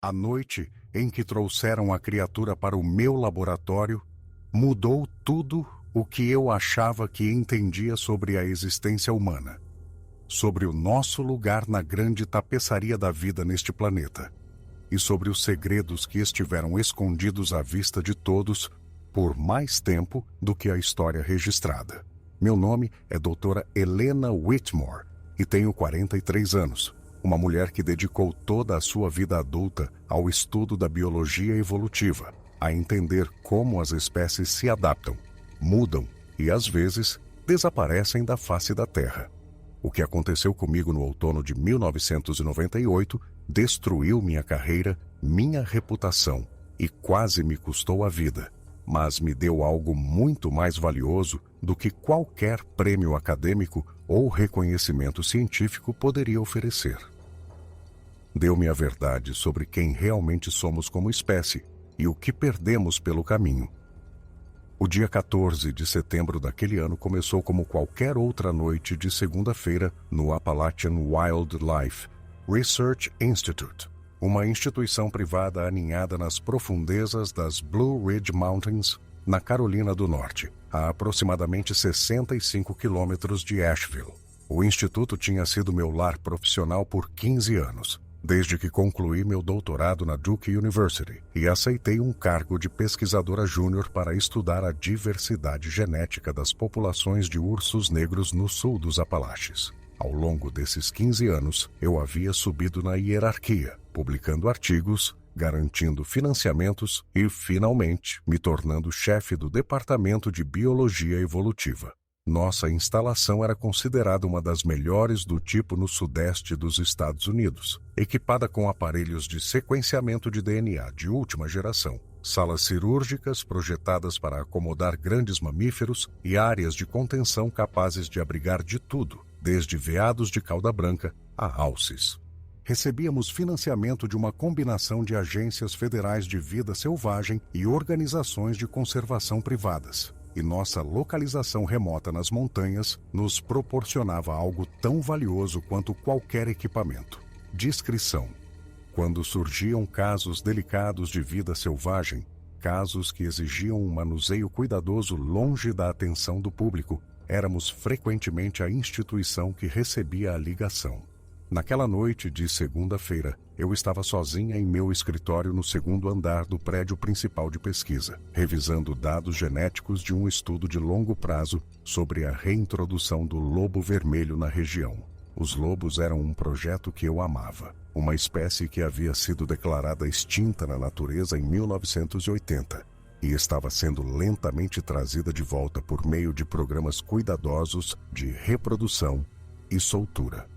A noite em que trouxeram a criatura para o meu laboratório mudou tudo o que eu achava que entendia sobre a existência humana, sobre o nosso lugar na grande tapeçaria da vida neste planeta e sobre os segredos que estiveram escondidos à vista de todos por mais tempo do que a história registrada. Meu nome é Doutora Helena Whitmore e tenho 43 anos, uma mulher que dedicou toda a sua vida adulta ao estudo da biologia evolutiva, a entender como as espécies se adaptam, mudam e, às vezes, desaparecem da face da Terra. O que aconteceu comigo no outono de 1998 destruiu minha carreira, minha reputação e quase me custou a vida, mas me deu algo muito mais valioso do que qualquer prêmio acadêmico ou reconhecimento científico poderia oferecer. Deu-me a verdade sobre quem realmente somos como espécie e o que perdemos pelo caminho. O dia 14 de setembro daquele ano começou como qualquer outra noite de segunda-feira no Appalachian Wildlife Research Institute, uma instituição privada aninhada nas profundezas das Blue Ridge Mountains, na Carolina do Norte, a aproximadamente 65 quilômetros de Asheville. O instituto tinha sido meu lar profissional por 15 anos, desde que concluí meu doutorado na Duke University e aceitei um cargo de pesquisadora júnior para estudar a diversidade genética das populações de ursos negros no sul dos Apalaches. Ao longo desses 15 anos, eu havia subido na hierarquia, publicando artigos, garantindo financiamentos e, finalmente, me tornando chefe do Departamento de Biologia Evolutiva. Nossa instalação era considerada uma das melhores do tipo no sudeste dos Estados Unidos, equipada com aparelhos de sequenciamento de DNA de última geração, salas cirúrgicas projetadas para acomodar grandes mamíferos e áreas de contenção capazes de abrigar de tudo, desde veados de cauda branca a alces. Recebíamos financiamento de uma combinação de agências federais de vida selvagem e organizações de conservação privadas. E nossa localização remota nas montanhas nos proporcionava algo tão valioso quanto qualquer equipamento: discrição. Quando surgiam casos delicados de vida selvagem, casos que exigiam um manuseio cuidadoso longe da atenção do público, éramos frequentemente a instituição que recebia a ligação. Naquela noite de segunda-feira, eu estava sozinha em meu escritório no segundo andar do prédio principal de pesquisa, revisando dados genéticos de um estudo de longo prazo sobre a reintrodução do lobo vermelho na região. Os lobos eram um projeto que eu amava, uma espécie que havia sido declarada extinta na natureza em 1980 e estava sendo lentamente trazida de volta por meio de programas cuidadosos de reprodução e soltura.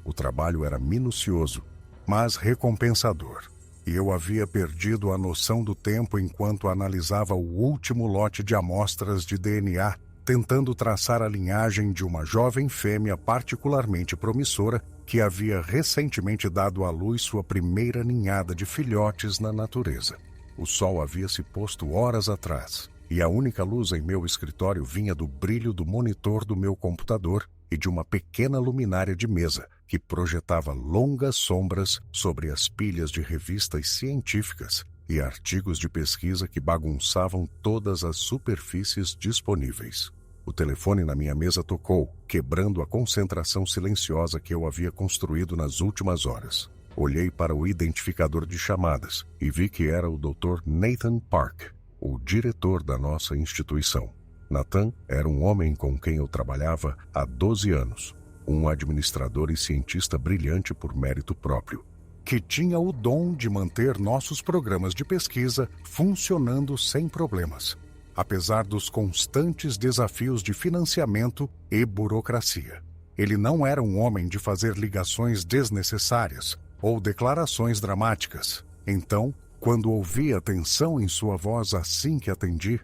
O trabalho era minucioso, mas recompensador, e eu havia perdido a noção do tempo enquanto analisava o último lote de amostras de DNA, tentando traçar a linhagem de uma jovem fêmea particularmente promissora que havia recentemente dado à luz sua primeira ninhada de filhotes na natureza. O sol havia se posto horas atrás, e a única luz em meu escritório vinha do brilho do monitor do meu computador e de uma pequena luminária de mesa que projetava longas sombras sobre as pilhas de revistas científicas e artigos de pesquisa que bagunçavam todas as superfícies disponíveis. O telefone na minha mesa tocou, quebrando a concentração silenciosa que eu havia construído nas últimas horas. Olhei para o identificador de chamadas e vi que era o Dr. Nathan Park, o diretor da nossa instituição. Nathan era um homem com quem eu trabalhava há 12 anos, um administrador e cientista brilhante por mérito próprio, que tinha o dom de manter nossos programas de pesquisa funcionando sem problemas, apesar dos constantes desafios de financiamento e burocracia. Ele não era um homem de fazer ligações desnecessárias ou declarações dramáticas. Então, quando ouvi a tensão em sua voz assim que atendi,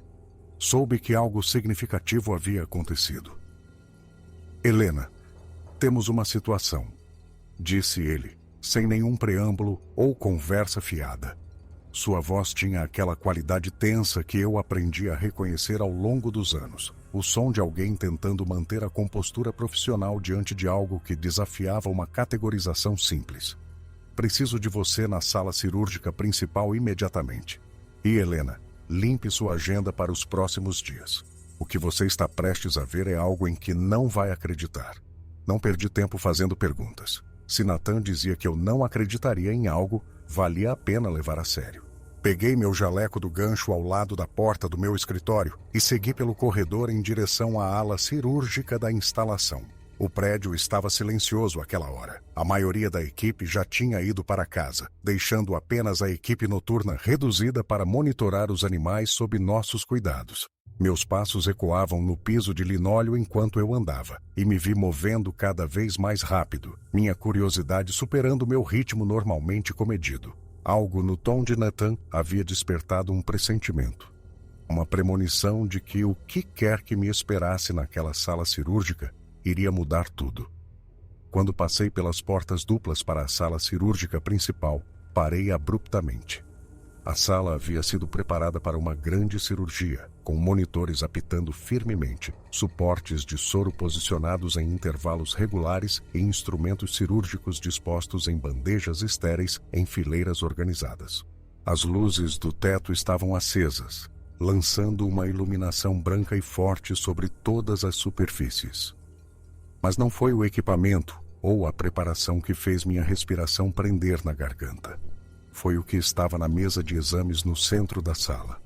soube que algo significativo havia acontecido. Helena, temos uma situação, disse ele, sem nenhum preâmbulo ou conversa fiada. Sua voz tinha aquela qualidade tensa que eu aprendi a reconhecer ao longo dos anos. O som de alguém tentando manter a compostura profissional diante de algo que desafiava uma categorização simples. Preciso de você na sala cirúrgica principal imediatamente. E, Helena, limpe sua agenda para os próximos dias. O que você está prestes a ver é algo em que não vai acreditar. Não perdi tempo fazendo perguntas. Se Nathan dizia que eu não acreditaria em algo, valia a pena levar a sério. Peguei meu jaleco do gancho ao lado da porta do meu escritório e segui pelo corredor em direção à ala cirúrgica da instalação. O prédio estava silencioso àquela hora. A maioria da equipe já tinha ido para casa, deixando apenas a equipe noturna reduzida para monitorar os animais sob nossos cuidados. Meus passos ecoavam no piso de linóleo enquanto eu andava, e me vi movendo cada vez mais rápido, minha curiosidade superando meu ritmo normalmente comedido. Algo no tom de Nathan havia despertado um pressentimento. Uma premonição de que o que quer que me esperasse naquela sala cirúrgica iria mudar tudo. Quando passei pelas portas duplas para a sala cirúrgica principal, parei abruptamente. A sala havia sido preparada para uma grande cirurgia, com monitores apitando firmemente, suportes de soro posicionados em intervalos regulares e instrumentos cirúrgicos dispostos em bandejas estéreis em fileiras organizadas. As luzes do teto estavam acesas, lançando uma iluminação branca e forte sobre todas as superfícies. Mas não foi o equipamento ou a preparação que fez minha respiração prender na garganta. Foi o que estava na mesa de exames no centro da sala.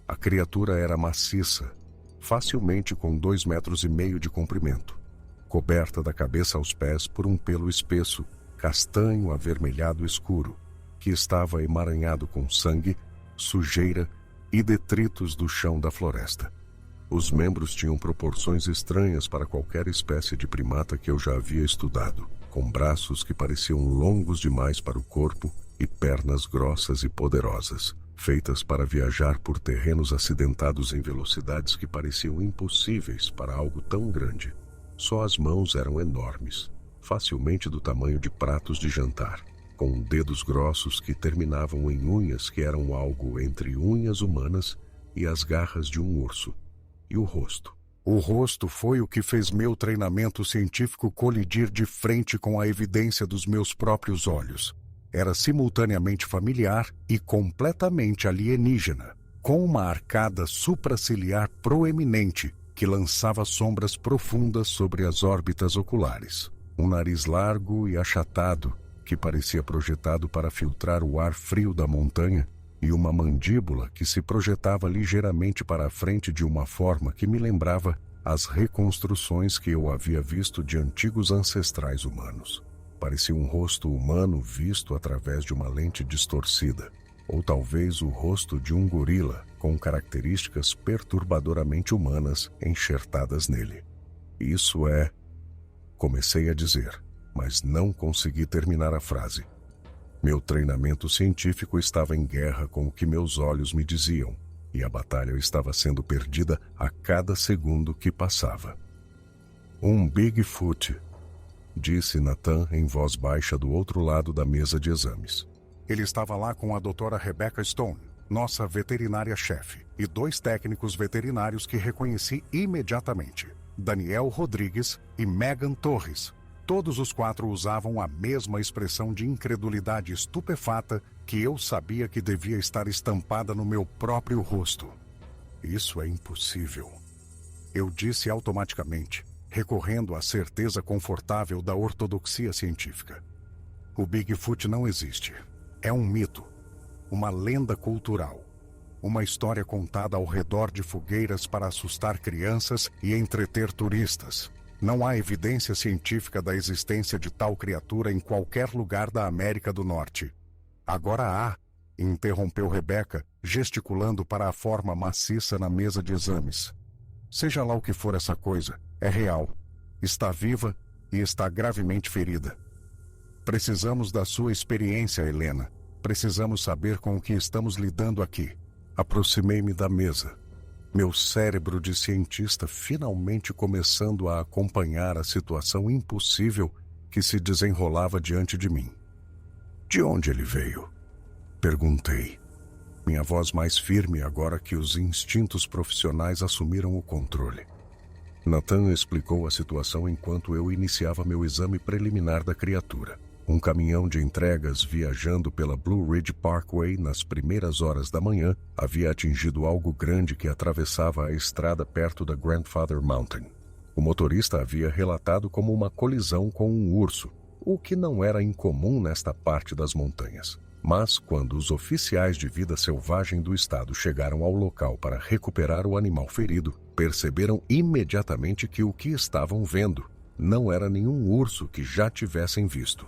A criatura era maciça, facilmente com 2,5 metros de comprimento, coberta da cabeça aos pés por um pelo espesso, castanho avermelhado escuro, que estava emaranhado com sangue, sujeira e detritos do chão da floresta. Os membros tinham proporções estranhas para qualquer espécie de primata que eu já havia estudado, com braços que pareciam longos demais para o corpo e pernas grossas e poderosas, feitas para viajar por terrenos acidentados em velocidades que pareciam impossíveis para algo tão grande. Só as mãos eram enormes, facilmente do tamanho de pratos de jantar, com dedos grossos que terminavam em unhas que eram algo entre unhas humanas e as garras de um urso. E o rosto. O rosto foi o que fez meu treinamento científico colidir de frente com a evidência dos meus próprios olhos. Era simultaneamente familiar e completamente alienígena, com uma arcada supraciliar proeminente que lançava sombras profundas sobre as órbitas oculares. Um nariz largo e achatado, que parecia projetado para filtrar o ar frio da montanha, e uma mandíbula que se projetava ligeiramente para a frente de uma forma que me lembrava as reconstruções que eu havia visto de antigos ancestrais humanos. Parecia um rosto humano visto através de uma lente distorcida, ou talvez o rosto de um gorila com características perturbadoramente humanas enxertadas nele. Isso é... Comecei a dizer, mas não consegui terminar a frase. Meu treinamento científico estava em guerra com o que meus olhos me diziam, e a batalha estava sendo perdida a cada segundo que passava. Um Bigfoot, disse Nathan em voz baixa do outro lado da mesa de exames. Ele estava lá com a doutora Rebecca Stone, nossa veterinária-chefe, e 2 técnicos veterinários que reconheci imediatamente, Daniel Rodrigues e Megan Torres. Todos os 4 usavam a mesma expressão de incredulidade estupefata que eu sabia que devia estar estampada no meu próprio rosto. Isso é impossível. Eu disse automaticamente, recorrendo à certeza confortável da ortodoxia científica. O Bigfoot não existe. É um mito, uma lenda cultural, uma história contada ao redor de fogueiras para assustar crianças e entreter turistas. Não há evidência científica da existência de tal criatura em qualquer lugar da América do Norte. Agora há, interrompeu Rebecca, gesticulando para a forma maciça na mesa de exames. Seja lá o que for essa coisa, é real, está viva e está gravemente ferida. Precisamos da sua experiência, Helena. Precisamos saber com o que estamos lidando aqui. Aproximei-me da mesa. Meu cérebro de cientista finalmente começando a acompanhar a situação impossível que se desenrolava diante de mim. De onde ele veio? Perguntei. Minha voz mais firme agora que os instintos profissionais assumiram o controle. Nathan explicou a situação enquanto eu iniciava meu exame preliminar da criatura. Um caminhão de entregas viajando pela Blue Ridge Parkway nas primeiras horas da manhã havia atingido algo grande que atravessava a estrada perto da Grandfather Mountain. O motorista havia relatado como uma colisão com um urso, o que não era incomum nesta parte das montanhas. Mas, quando os oficiais de vida selvagem do estado chegaram ao local para recuperar o animal ferido, perceberam imediatamente que o que estavam vendo não era nenhum urso que já tivessem visto.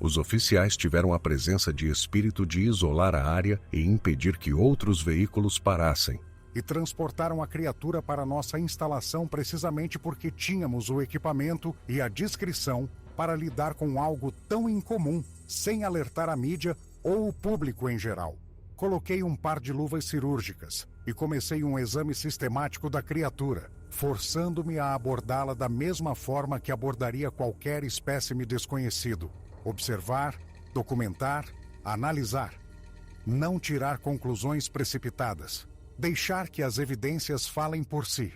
Os oficiais tiveram a presença de espírito de isolar a área e impedir que outros veículos parassem. E transportaram a criatura para nossa instalação precisamente porque tínhamos o equipamento e a discrição para lidar com algo tão incomum, sem alertar a mídia ou o público em geral. Coloquei um par de luvas cirúrgicas e comecei um exame sistemático da criatura, forçando-me a abordá-la da mesma forma que abordaria qualquer espécime desconhecido. Observar, documentar, analisar. Não tirar conclusões precipitadas. Deixar que as evidências falem por si.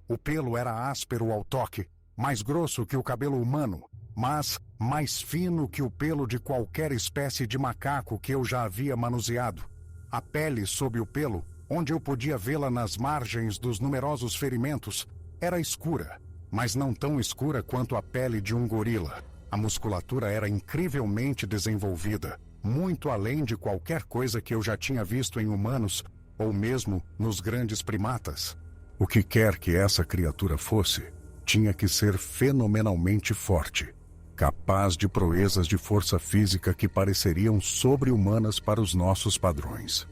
O pelo era áspero ao toque, mais grosso que o cabelo humano, mas mais fino que o pelo de qualquer espécie de macaco que eu já havia manuseado. A pele sob o pelo, onde eu podia vê-la nas margens dos numerosos ferimentos, era escura, mas não tão escura quanto a pele de um gorila. A musculatura era incrivelmente desenvolvida, muito além de qualquer coisa que eu já tinha visto em humanos ou mesmo nos grandes primatas. O que quer que essa criatura fosse, tinha que ser fenomenalmente forte, capaz de proezas de força física que pareceriam sobre-humanas para os nossos padrões.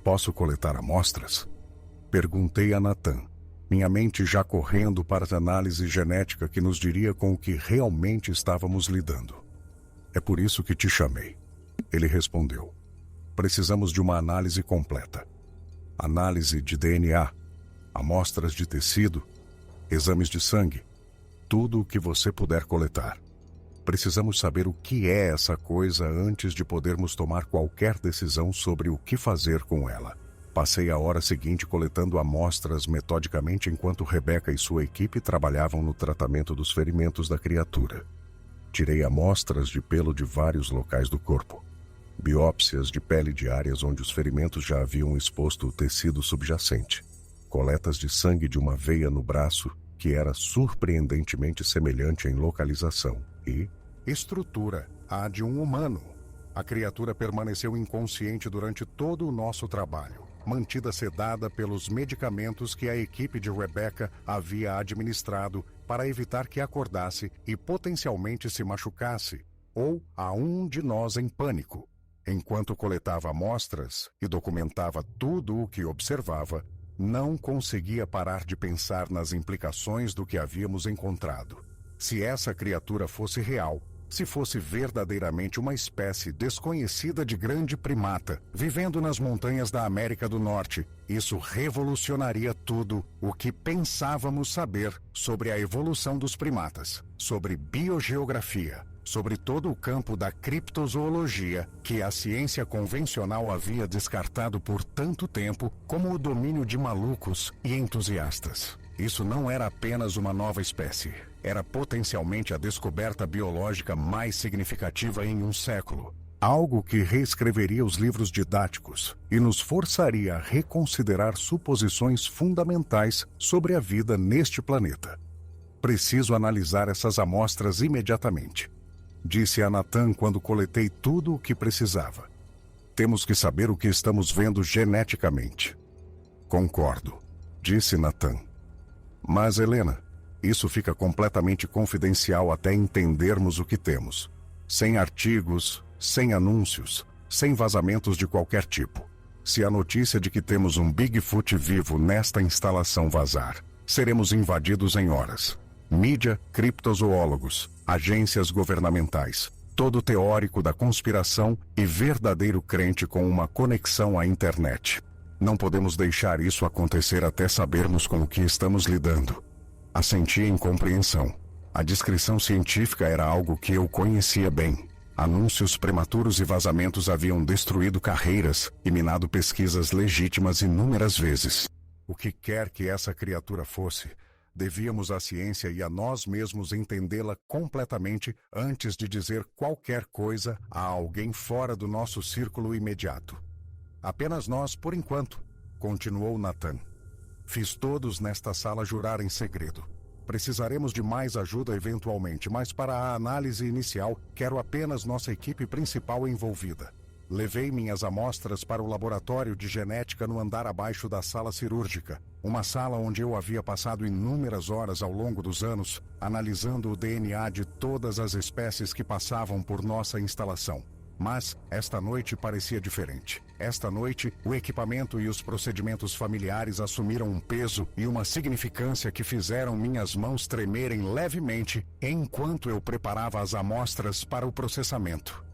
Posso coletar amostras? Perguntei a Nathan, minha mente já correndo para a análise genética que nos diria com o que realmente estávamos lidando. É por isso que te chamei. Ele respondeu. Precisamos de uma análise completa. Análise de DNA, amostras de tecido, exames de sangue, tudo o que você puder coletar. Precisamos saber o que é essa coisa antes de podermos tomar qualquer decisão sobre o que fazer com ela. Passei a hora seguinte coletando amostras metodicamente enquanto Rebecca e sua equipe trabalhavam no tratamento dos ferimentos da criatura. Tirei amostras de pelo de vários locais do corpo. Biópsias de pele de áreas onde os ferimentos já haviam exposto o tecido subjacente. Coletas de sangue de uma veia no braço, que era surpreendentemente semelhante em localização. E estrutura, a de um humano. A criatura permaneceu inconsciente durante todo o nosso trabalho, mantida sedada pelos medicamentos que a equipe de Rebecca havia administrado para evitar que acordasse e potencialmente se machucasse, ou a um de nós em pânico. Enquanto coletava amostras e documentava tudo o que observava, não conseguia parar de pensar nas implicações do que havíamos encontrado. Se essa criatura fosse real, se fosse verdadeiramente uma espécie desconhecida de grande primata, vivendo nas montanhas da América do Norte, isso revolucionaria tudo o que pensávamos saber sobre a evolução dos primatas, sobre biogeografia, sobre todo o campo da criptozoologia que a ciência convencional havia descartado por tanto tempo como o domínio de malucos e entusiastas. Isso não era apenas uma nova espécie. Era potencialmente a descoberta biológica mais significativa em um século. Algo que reescreveria os livros didáticos e nos forçaria a reconsiderar suposições fundamentais sobre a vida neste planeta. Preciso analisar essas amostras imediatamente, disse a Nathan quando coletei tudo o que precisava. Temos que saber o que estamos vendo geneticamente. Concordo, disse Nathan. Mas, Helena, isso fica completamente confidencial até entendermos o que temos. Sem artigos, sem anúncios, sem vazamentos de qualquer tipo. Se a notícia de que temos um Bigfoot vivo nesta instalação vazar, seremos invadidos em horas. Mídia, criptozoólogos, agências governamentais, todo teórico da conspiração e verdadeiro crente com uma conexão à internet. Não podemos deixar isso acontecer até sabermos com o que estamos lidando. Assenti em compreensão. A descrição científica era algo que eu conhecia bem. Anúncios prematuros e vazamentos haviam destruído carreiras e minado pesquisas legítimas inúmeras vezes. O que quer que essa criatura fosse, Devíamos à ciência e a nós mesmos entendê-la completamente antes de dizer qualquer coisa a alguém fora do nosso círculo imediato. Apenas nós, por enquanto, continuou Nathan. Fiz todos nesta sala jurar em segredo. Precisaremos de mais ajuda eventualmente, mas para a análise inicial, quero apenas nossa equipe principal envolvida. Levei minhas amostras para o laboratório de genética no andar abaixo da sala cirúrgica, uma sala onde eu havia passado inúmeras horas ao longo dos anos, analisando o DNA de todas as espécies que passavam por nossa instalação. Mas esta noite parecia diferente. Esta noite, o equipamento e os procedimentos familiares assumiram um peso e uma significância que fizeram minhas mãos tremerem levemente enquanto eu preparava as amostras para o processamento.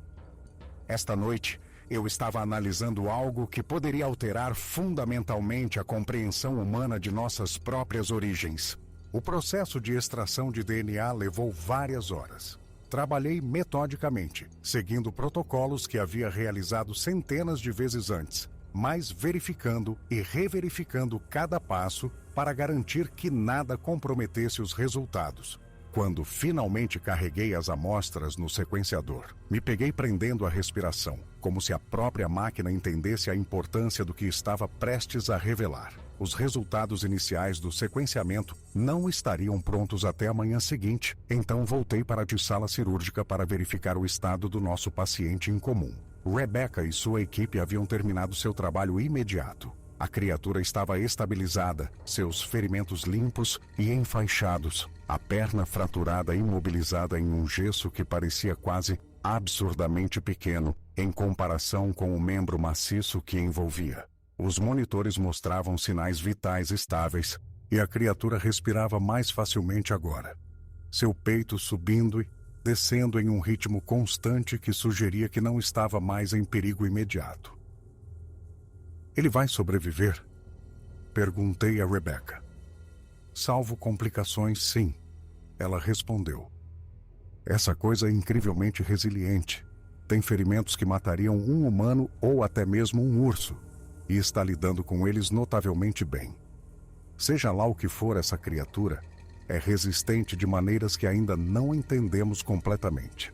Esta noite, eu estava analisando algo que poderia alterar fundamentalmente a compreensão humana de nossas próprias origens. O processo de extração de DNA levou várias horas. Trabalhei metodicamente, seguindo protocolos que havia realizado centenas de vezes antes, mas verificando e reverificando cada passo para garantir que nada comprometesse os resultados. Quando finalmente carreguei as amostras no sequenciador, me peguei prendendo a respiração, como se a própria máquina entendesse a importância do que estava prestes a revelar. Os resultados iniciais do sequenciamento não estariam prontos até a manhã seguinte, então voltei para a sala cirúrgica para verificar o estado do nosso paciente em comum. Rebecca e sua equipe haviam terminado seu trabalho imediato. A criatura estava estabilizada, seus ferimentos limpos e enfaixados, a perna fraturada imobilizada em um gesso que parecia quase absurdamente pequeno em comparação com o membro maciço que envolvia. Os monitores mostravam sinais vitais estáveis e a criatura respirava mais facilmente agora. Seu peito subindo e descendo em um ritmo constante que sugeria que não estava mais em perigo imediato. Ele vai sobreviver? Perguntei a Rebecca. Salvo complicações, sim. Ela respondeu. Essa coisa é incrivelmente resiliente. Tem ferimentos que matariam um humano ou até mesmo um urso, e está lidando com eles notavelmente bem. Seja lá o que for essa criatura, é resistente de maneiras que ainda não entendemos completamente.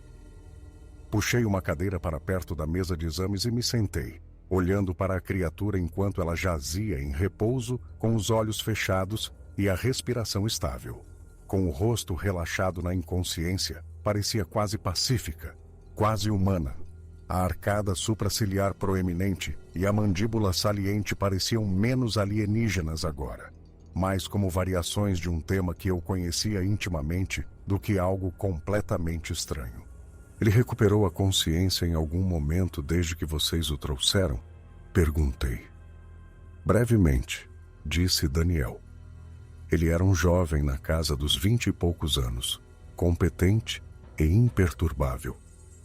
Puxei uma cadeira para perto da mesa de exames e me sentei, olhando para a criatura enquanto ela jazia em repouso, com os olhos fechados e a respiração estável. Com o rosto relaxado na inconsciência, parecia quase pacífica, quase humana. A arcada supraciliar proeminente e a mandíbula saliente pareciam menos alienígenas agora, mais como variações de um tema que eu conhecia intimamente do que algo completamente estranho. Ele recuperou a consciência em algum momento desde que vocês o trouxeram? Perguntei. Brevemente, disse Daniel. Ele era um jovem na casa dos 20 e poucos anos, competente e imperturbável.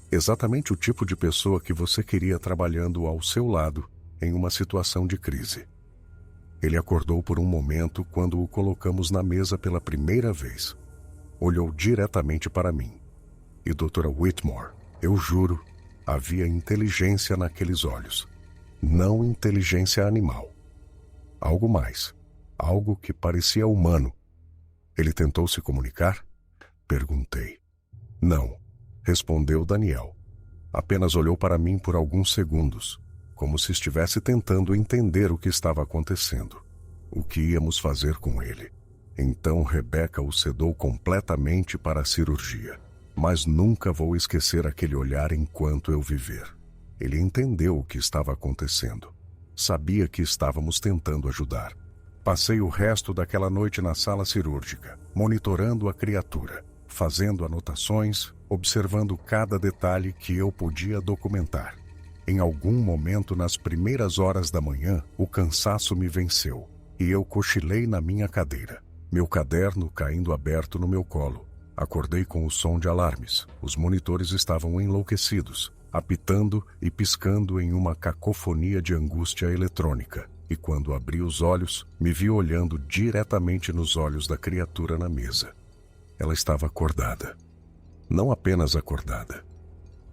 Exatamente o tipo de pessoa que você queria trabalhando ao seu lado em uma situação de crise. Ele acordou por um momento quando o colocamos na mesa pela primeira vez. Olhou diretamente para mim. E Dra. Whitmore, eu juro, havia inteligência naqueles olhos. Não inteligência animal. Algo mais. Algo que parecia humano. Ele tentou se comunicar? Perguntei. Não, respondeu Daniel. Apenas olhou para mim por alguns segundos, como se estivesse tentando entender o que estava acontecendo. O que íamos fazer com ele. Então Rebecca o cedou completamente para a cirurgia. Mas nunca vou esquecer aquele olhar enquanto eu viver. Ele entendeu o que estava acontecendo. Sabia que estávamos tentando ajudar. Passei o resto daquela noite na sala cirúrgica, monitorando a criatura, fazendo anotações, observando cada detalhe que eu podia documentar. Em algum momento nas primeiras horas da manhã, o cansaço me venceu, e eu cochilei na minha cadeira, meu caderno caindo aberto no meu colo. Acordei com o som de alarmes. Os monitores estavam enlouquecidos, apitando e piscando em uma cacofonia de angústia eletrônica. E quando abri os olhos, me vi olhando diretamente nos olhos da criatura na mesa. Ela estava acordada. Não apenas acordada,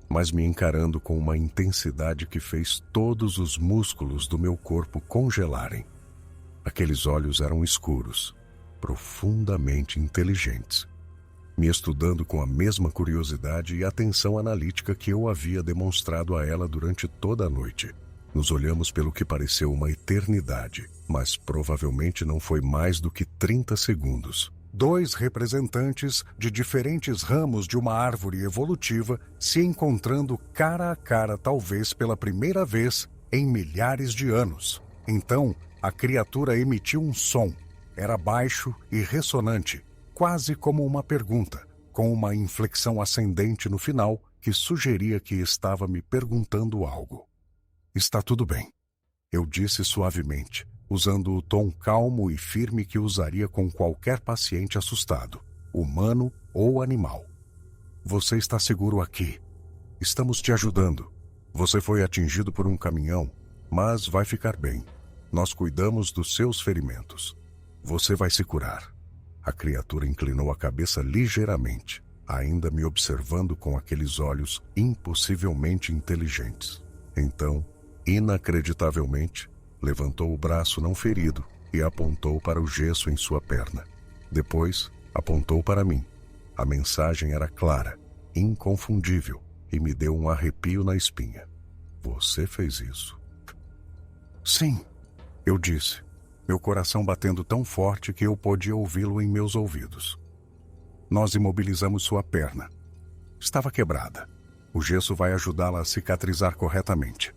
mas me encarando com uma intensidade que fez todos os músculos do meu corpo congelarem. Aqueles olhos eram escuros, profundamente inteligentes, me estudando com a mesma curiosidade e atenção analítica que eu havia demonstrado a ela durante toda a noite. Nos olhamos pelo que pareceu uma eternidade, mas provavelmente não foi mais do que 30 segundos. Dois representantes de diferentes ramos de uma árvore evolutiva se encontrando cara a cara, talvez pela primeira vez em milhares de anos. Então, a criatura emitiu um som. Era baixo e ressonante, quase como uma pergunta, com uma inflexão ascendente no final que sugeria que estava me perguntando algo. Está tudo bem, eu disse suavemente, usando o tom calmo e firme que usaria com qualquer paciente assustado, humano ou animal. Você está seguro aqui. Estamos te ajudando. Você foi atingido por um caminhão, mas vai ficar bem. Nós cuidamos dos seus ferimentos. Você vai se curar. A criatura inclinou a cabeça ligeiramente, ainda me observando com aqueles olhos impossivelmente inteligentes. Então, inacreditavelmente, levantou o braço não ferido e apontou para o gesso em sua perna. Depois, apontou para mim. A mensagem era clara, inconfundível, e me deu um arrepio na espinha. Você fez isso? Sim, eu disse, meu coração batendo tão forte que eu podia ouvi-lo em meus ouvidos. Nós imobilizamos sua perna. Estava quebrada. O gesso vai ajudá-la a cicatrizar corretamente.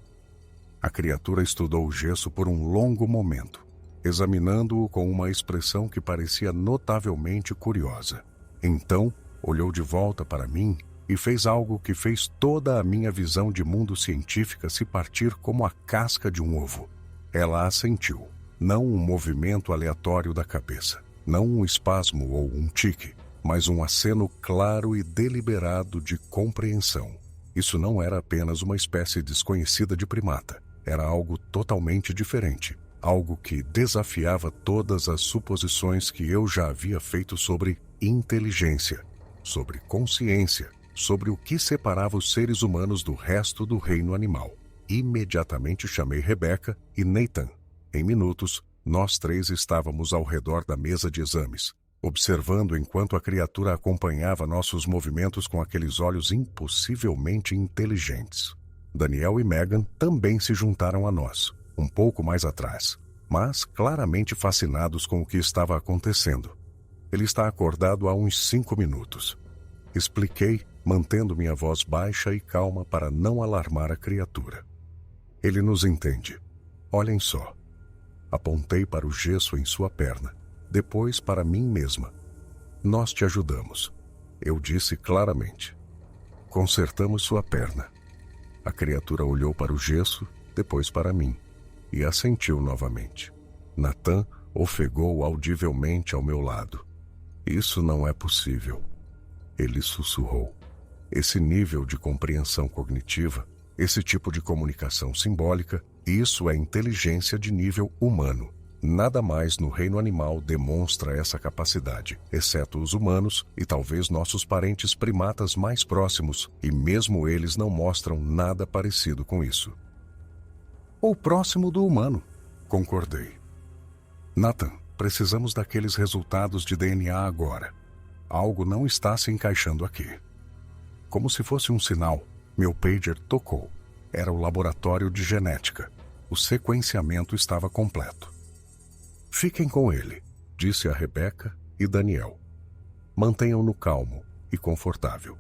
A criatura estudou o gesso por um longo momento, examinando-o com uma expressão que parecia notavelmente curiosa. Então, olhou de volta para mim e fez algo que fez toda a minha visão de mundo científica se partir como a casca de um ovo. Ela assentiu, não um movimento aleatório da cabeça, não um espasmo ou um tique, mas um aceno claro e deliberado de compreensão. Isso não era apenas uma espécie desconhecida de primata. Era algo totalmente diferente, algo que desafiava todas as suposições que eu já havia feito sobre inteligência, sobre consciência, sobre o que separava os seres humanos do resto do reino animal. Imediatamente chamei Rebecca e Nathan. Em minutos, nós três estávamos ao redor da mesa de exames, observando enquanto a criatura acompanhava nossos movimentos com aqueles olhos impossivelmente inteligentes. Daniel e Megan também se juntaram a nós, um pouco mais atrás, mas claramente fascinados com o que estava acontecendo. Ele está acordado há uns 5 minutos. Expliquei, mantendo minha voz baixa e calma para não alarmar a criatura. Ele nos entende. Olhem só. Apontei para o gesso em sua perna, depois para mim mesma. Nós te ajudamos. Eu disse claramente. Consertamos sua perna. A criatura olhou para o gesso, depois para mim, e assentiu novamente. Nathan ofegou audivelmente ao meu lado. Isso não é possível. Ele sussurrou. Esse nível de compreensão cognitiva, esse tipo de comunicação simbólica, isso é inteligência de nível humano. Nada mais no reino animal demonstra essa capacidade, exceto os humanos e talvez nossos parentes primatas mais próximos, e mesmo eles não mostram nada parecido com isso. Ou próximo do humano, concordei. Nathan, precisamos daqueles resultados de DNA agora. Algo não está se encaixando aqui. Como se fosse um sinal, meu pager tocou. Era o laboratório de genética. O sequenciamento estava completo. Fiquem com ele, disse a Rebecca e Daniel. Mantenham-no calmo e confortável.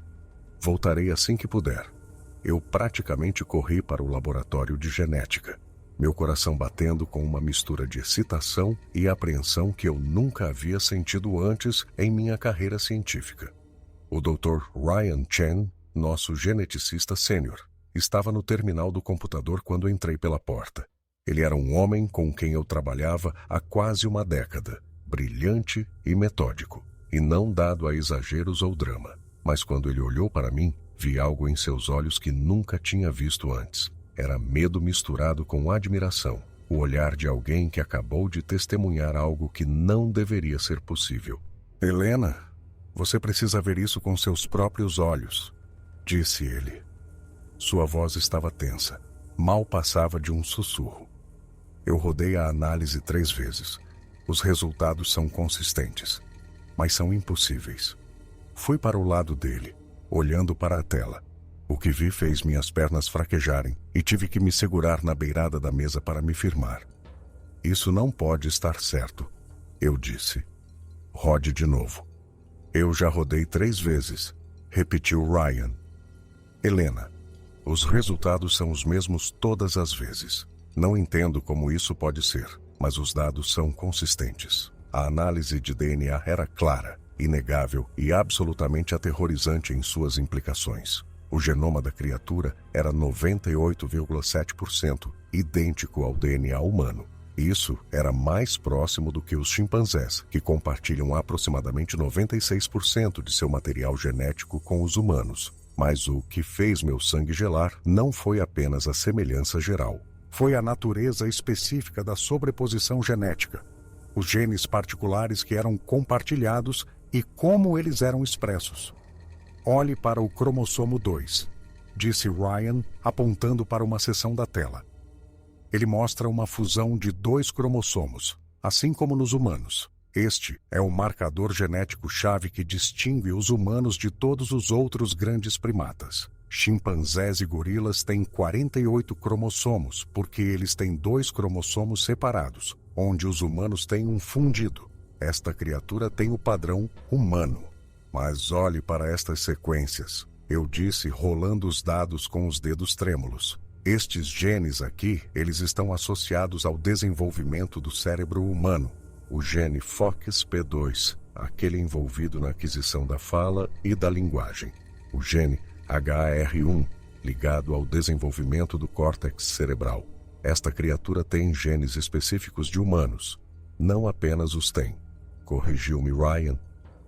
Voltarei assim que puder. Eu praticamente corri para o laboratório de genética, meu coração batendo com uma mistura de excitação e apreensão que eu nunca havia sentido antes em minha carreira científica. O Dr. Ryan Chen, nosso geneticista sênior, estava no terminal do computador quando entrei pela porta. Ele era um homem com quem eu trabalhava há quase uma década, brilhante e metódico, e não dado a exageros ou drama. Mas quando ele olhou para mim, vi algo em seus olhos que nunca tinha visto antes. Era medo misturado com admiração, o olhar de alguém que acabou de testemunhar algo que não deveria ser possível. Helena, você precisa ver isso com seus próprios olhos, disse ele. Sua voz estava tensa, mal passava de um sussurro. Eu rodei a análise 3 vezes. Os resultados são consistentes, mas são impossíveis. Fui para o lado dele, olhando para a tela. O que vi fez minhas pernas fraquejarem e tive que me segurar na beirada da mesa para me firmar. Isso não pode estar certo, eu disse. Rode de novo. Eu já rodei 3 vezes, repetiu Ryan. Helena, os resultados são os mesmos todas as vezes. Não entendo como isso pode ser, mas os dados são consistentes. A análise de DNA era clara, inegável e absolutamente aterrorizante em suas implicações. O genoma da criatura era 98,7% idêntico ao DNA humano. Isso era mais próximo do que os chimpanzés, que compartilham aproximadamente 96% de seu material genético com os humanos. Mas o que fez meu sangue gelar não foi apenas a semelhança geral. Foi a natureza específica da sobreposição genética, os genes particulares que eram compartilhados e como eles eram expressos. Olhe para o cromossomo 2, disse Ryan, apontando para uma seção da tela. Ele mostra uma fusão de 2 cromossomos, assim como nos humanos. Este é o marcador genético-chave que distingue os humanos de todos os outros grandes primatas. Chimpanzés e gorilas têm 48 cromossomos, porque eles têm 2 cromossomos separados, onde os humanos têm um fundido. Esta criatura tem o padrão humano. Mas olhe para estas sequências, eu disse, rolando os dados com os dedos trêmulos. Estes genes aqui, eles estão associados ao desenvolvimento do cérebro humano. O gene FOXP2, aquele envolvido na aquisição da fala e da linguagem. O gene HAR1, ligado ao desenvolvimento do córtex cerebral. Esta criatura tem genes específicos de humanos. Não apenas os tem. Corrigiu-me Ryan.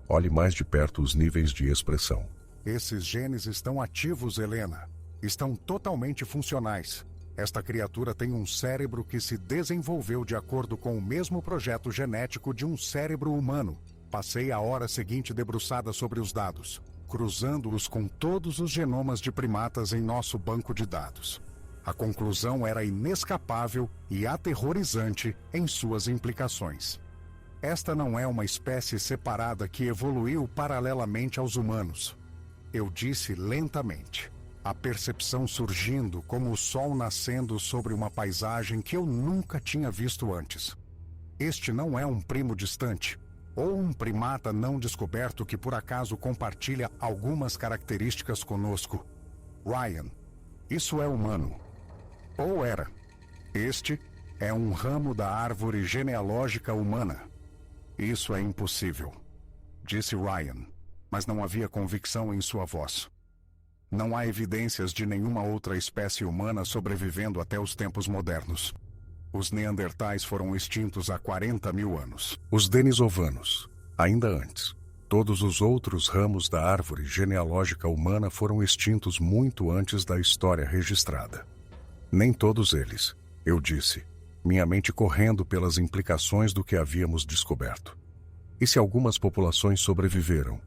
Olhe mais de perto os níveis de expressão. Esses genes estão ativos, Helena. Estão totalmente funcionais. Esta criatura tem um cérebro que se desenvolveu de acordo com o mesmo projeto genético de um cérebro humano. Passei a hora seguinte debruçada sobre os dados, cruzando-os com todos os genomas de primatas em nosso banco de dados. A conclusão era inescapável e aterrorizante em suas implicações. Esta não é uma espécie separada que evoluiu paralelamente aos humanos. Eu disse lentamente, a percepção surgindo como o sol nascendo sobre uma paisagem que eu nunca tinha visto antes. Este não é um primo distante, ou um primata não descoberto que por acaso compartilha algumas características conosco. Ryan, isso é humano. Ou era. Este é um ramo da árvore genealógica humana. Isso é impossível, disse Ryan, mas não havia convicção em sua voz. Não há evidências de nenhuma outra espécie humana sobrevivendo até os tempos modernos. Os neandertais foram extintos há 40 mil anos. Os denisovanos, ainda antes. Todos os outros ramos da árvore genealógica humana foram extintos muito antes da história registrada. Nem todos eles, eu disse, minha mente correndo pelas implicações do que havíamos descoberto. E se algumas populações sobreviveram?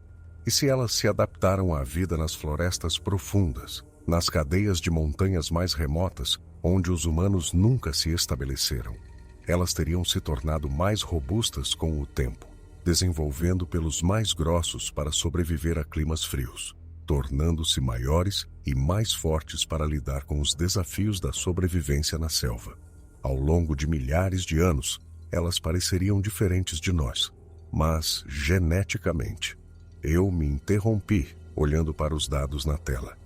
E se elas se adaptaram à vida nas florestas profundas, nas cadeias de montanhas mais remotas, onde os humanos nunca se estabeleceram? Elas teriam se tornado mais robustas com o tempo, desenvolvendo pelos mais grossos para sobreviver a climas frios, tornando-se maiores e mais fortes para lidar com os desafios da sobrevivência na selva. Ao longo de milhares de anos, elas pareceriam diferentes de nós, mas geneticamente. Eu me interrompi, olhando para os dados na tela.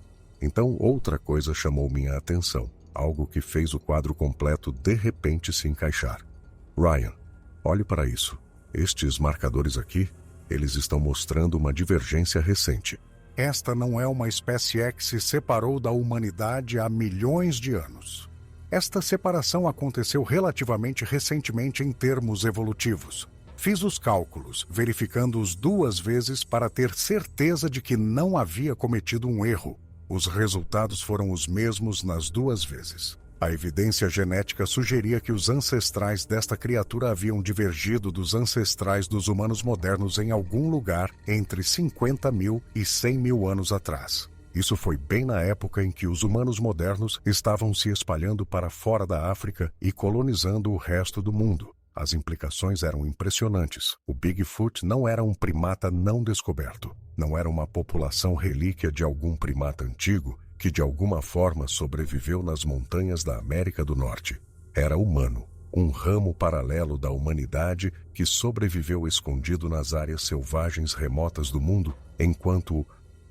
Então outra coisa chamou minha atenção, algo que fez o quadro completo de repente se encaixar. Ryan, olhe para isso. Estes marcadores aqui, eles estão mostrando uma divergência recente. Esta não é uma espécie que se separou da humanidade há milhões de anos. Esta separação aconteceu relativamente recentemente em termos evolutivos. Fiz os cálculos, verificando-os 2 vezes para ter certeza de que não havia cometido um erro. Os resultados foram os mesmos nas 2 vezes. A evidência genética sugeria que os ancestrais desta criatura haviam divergido dos ancestrais dos humanos modernos em algum lugar entre 50 mil e 100 mil anos atrás. Isso foi bem na época em que os humanos modernos estavam se espalhando para fora da África e colonizando o resto do mundo. As implicações eram impressionantes. O Bigfoot não era um primata não descoberto. Não era uma população relíquia de algum primata antigo que de alguma forma sobreviveu nas montanhas da América do Norte. Era humano, um ramo paralelo da humanidade que sobreviveu escondido nas áreas selvagens remotas do mundo, enquanto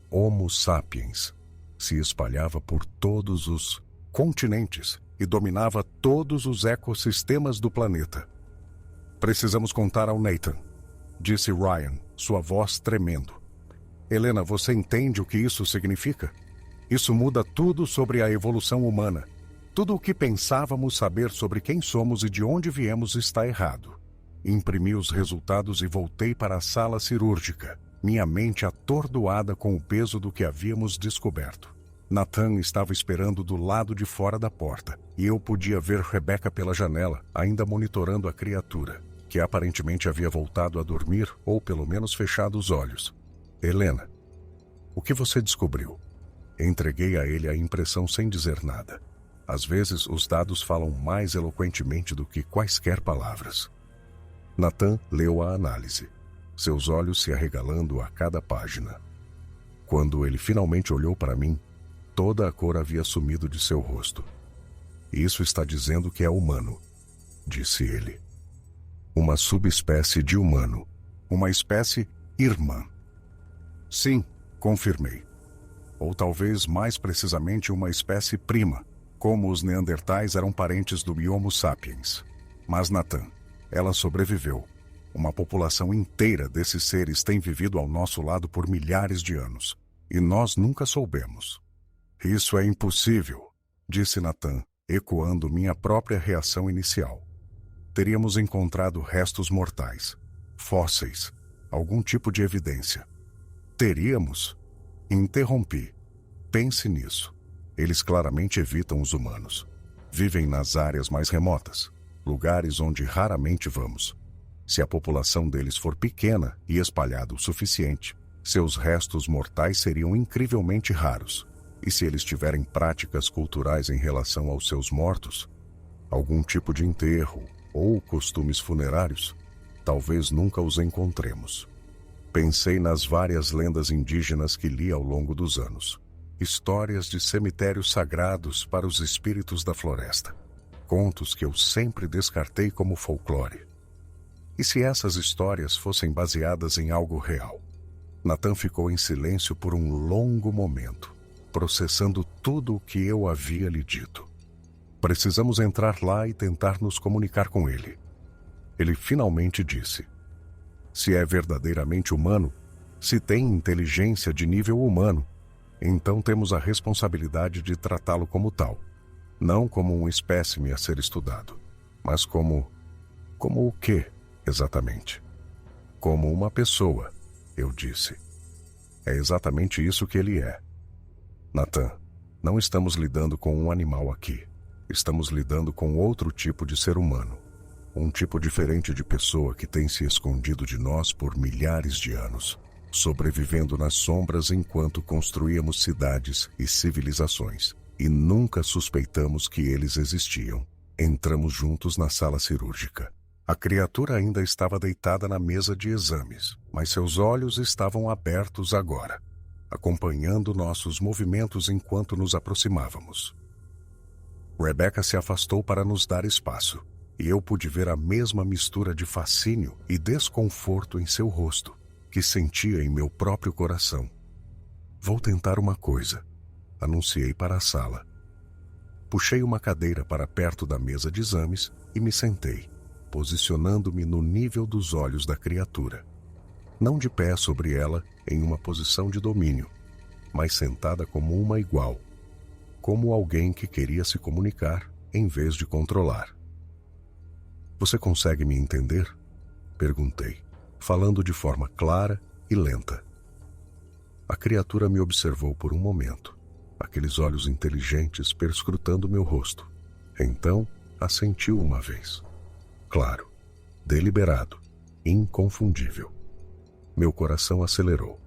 Homo sapiens se espalhava por todos os continentes e dominava todos os ecossistemas do planeta. Precisamos contar ao Nathan, disse Ryan, sua voz tremendo. Helena, você entende o que isso significa? Isso muda tudo sobre a evolução humana. Tudo o que pensávamos saber sobre quem somos e de onde viemos está errado. Imprimi os resultados e voltei para a sala cirúrgica, minha mente atordoada com o peso do que havíamos descoberto. Nathan estava esperando do lado de fora da porta, e eu podia ver Rebecca pela janela, ainda monitorando a criatura, que aparentemente havia voltado a dormir ou pelo menos fechado os olhos. Helena, o que você descobriu? Entreguei a ele a impressão sem dizer nada. Às vezes, os dados falam mais eloquentemente do que quaisquer palavras. Nathan leu a análise, seus olhos se arregalando a cada página. Quando ele finalmente olhou para mim, toda a cor havia sumido de seu rosto. Isso está dizendo que é humano, disse ele. Uma subespécie de humano. Uma espécie irmã. Sim, confirmei. Ou talvez mais precisamente uma espécie prima, como os neandertais eram parentes do Homo sapiens. Mas Nathan, ela sobreviveu. Uma população inteira desses seres tem vivido ao nosso lado por milhares de anos. E nós nunca soubemos. Isso é impossível, disse Nathan, ecoando minha própria reação inicial. Teríamos encontrado restos mortais, fósseis, algum tipo de evidência. Teríamos? Interrompi. Pense nisso. Eles claramente evitam os humanos. Vivem nas áreas mais remotas, lugares onde raramente vamos. Se a população deles for pequena e espalhada o suficiente, seus restos mortais seriam incrivelmente raros. E se eles tiverem práticas culturais em relação aos seus mortos, algum tipo de enterro ou costumes funerários, talvez nunca os encontremos. Pensei nas várias lendas indígenas que li ao longo dos anos. Histórias de cemitérios sagrados para os espíritos da floresta. Contos que eu sempre descartei como folclore. E se essas histórias fossem baseadas em algo real? Nathan ficou em silêncio por um longo momento, processando tudo o que eu havia lhe dito. Precisamos entrar lá e tentar nos comunicar com ele. Ele finalmente disse: se é verdadeiramente humano, se tem inteligência de nível humano, então temos a responsabilidade de tratá-lo como tal. Não como um espécime a ser estudado, mas como o quê, exatamente? Como uma pessoa, eu disse. É exatamente isso que ele é. Nathan, não estamos lidando com um animal aqui. Estamos lidando com outro tipo de ser humano. Um tipo diferente de pessoa que tem se escondido de nós por milhares de anos, sobrevivendo nas sombras enquanto construíamos cidades e civilizações, e nunca suspeitamos que eles existiam. Entramos juntos na sala cirúrgica. A criatura ainda estava deitada na mesa de exames, mas seus olhos estavam abertos agora, acompanhando nossos movimentos enquanto nos aproximávamos. Rebecca se afastou para nos dar espaço, e eu pude ver a mesma mistura de fascínio e desconforto em seu rosto, que sentia em meu próprio coração. Vou tentar uma coisa, anunciei para a sala. Puxei uma cadeira para perto da mesa de exames e me sentei, posicionando-me no nível dos olhos da criatura. Não de pé sobre ela em uma posição de domínio, mas sentada como uma igual, como alguém que queria se comunicar em vez de controlar. Você consegue me entender? Perguntei, falando de forma clara e lenta. A criatura me observou por um momento, aqueles olhos inteligentes perscrutando meu rosto. Então, assentiu uma vez. Claro, deliberado, inconfundível. Meu coração acelerou.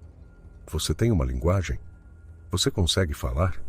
Você tem uma linguagem? Você consegue falar?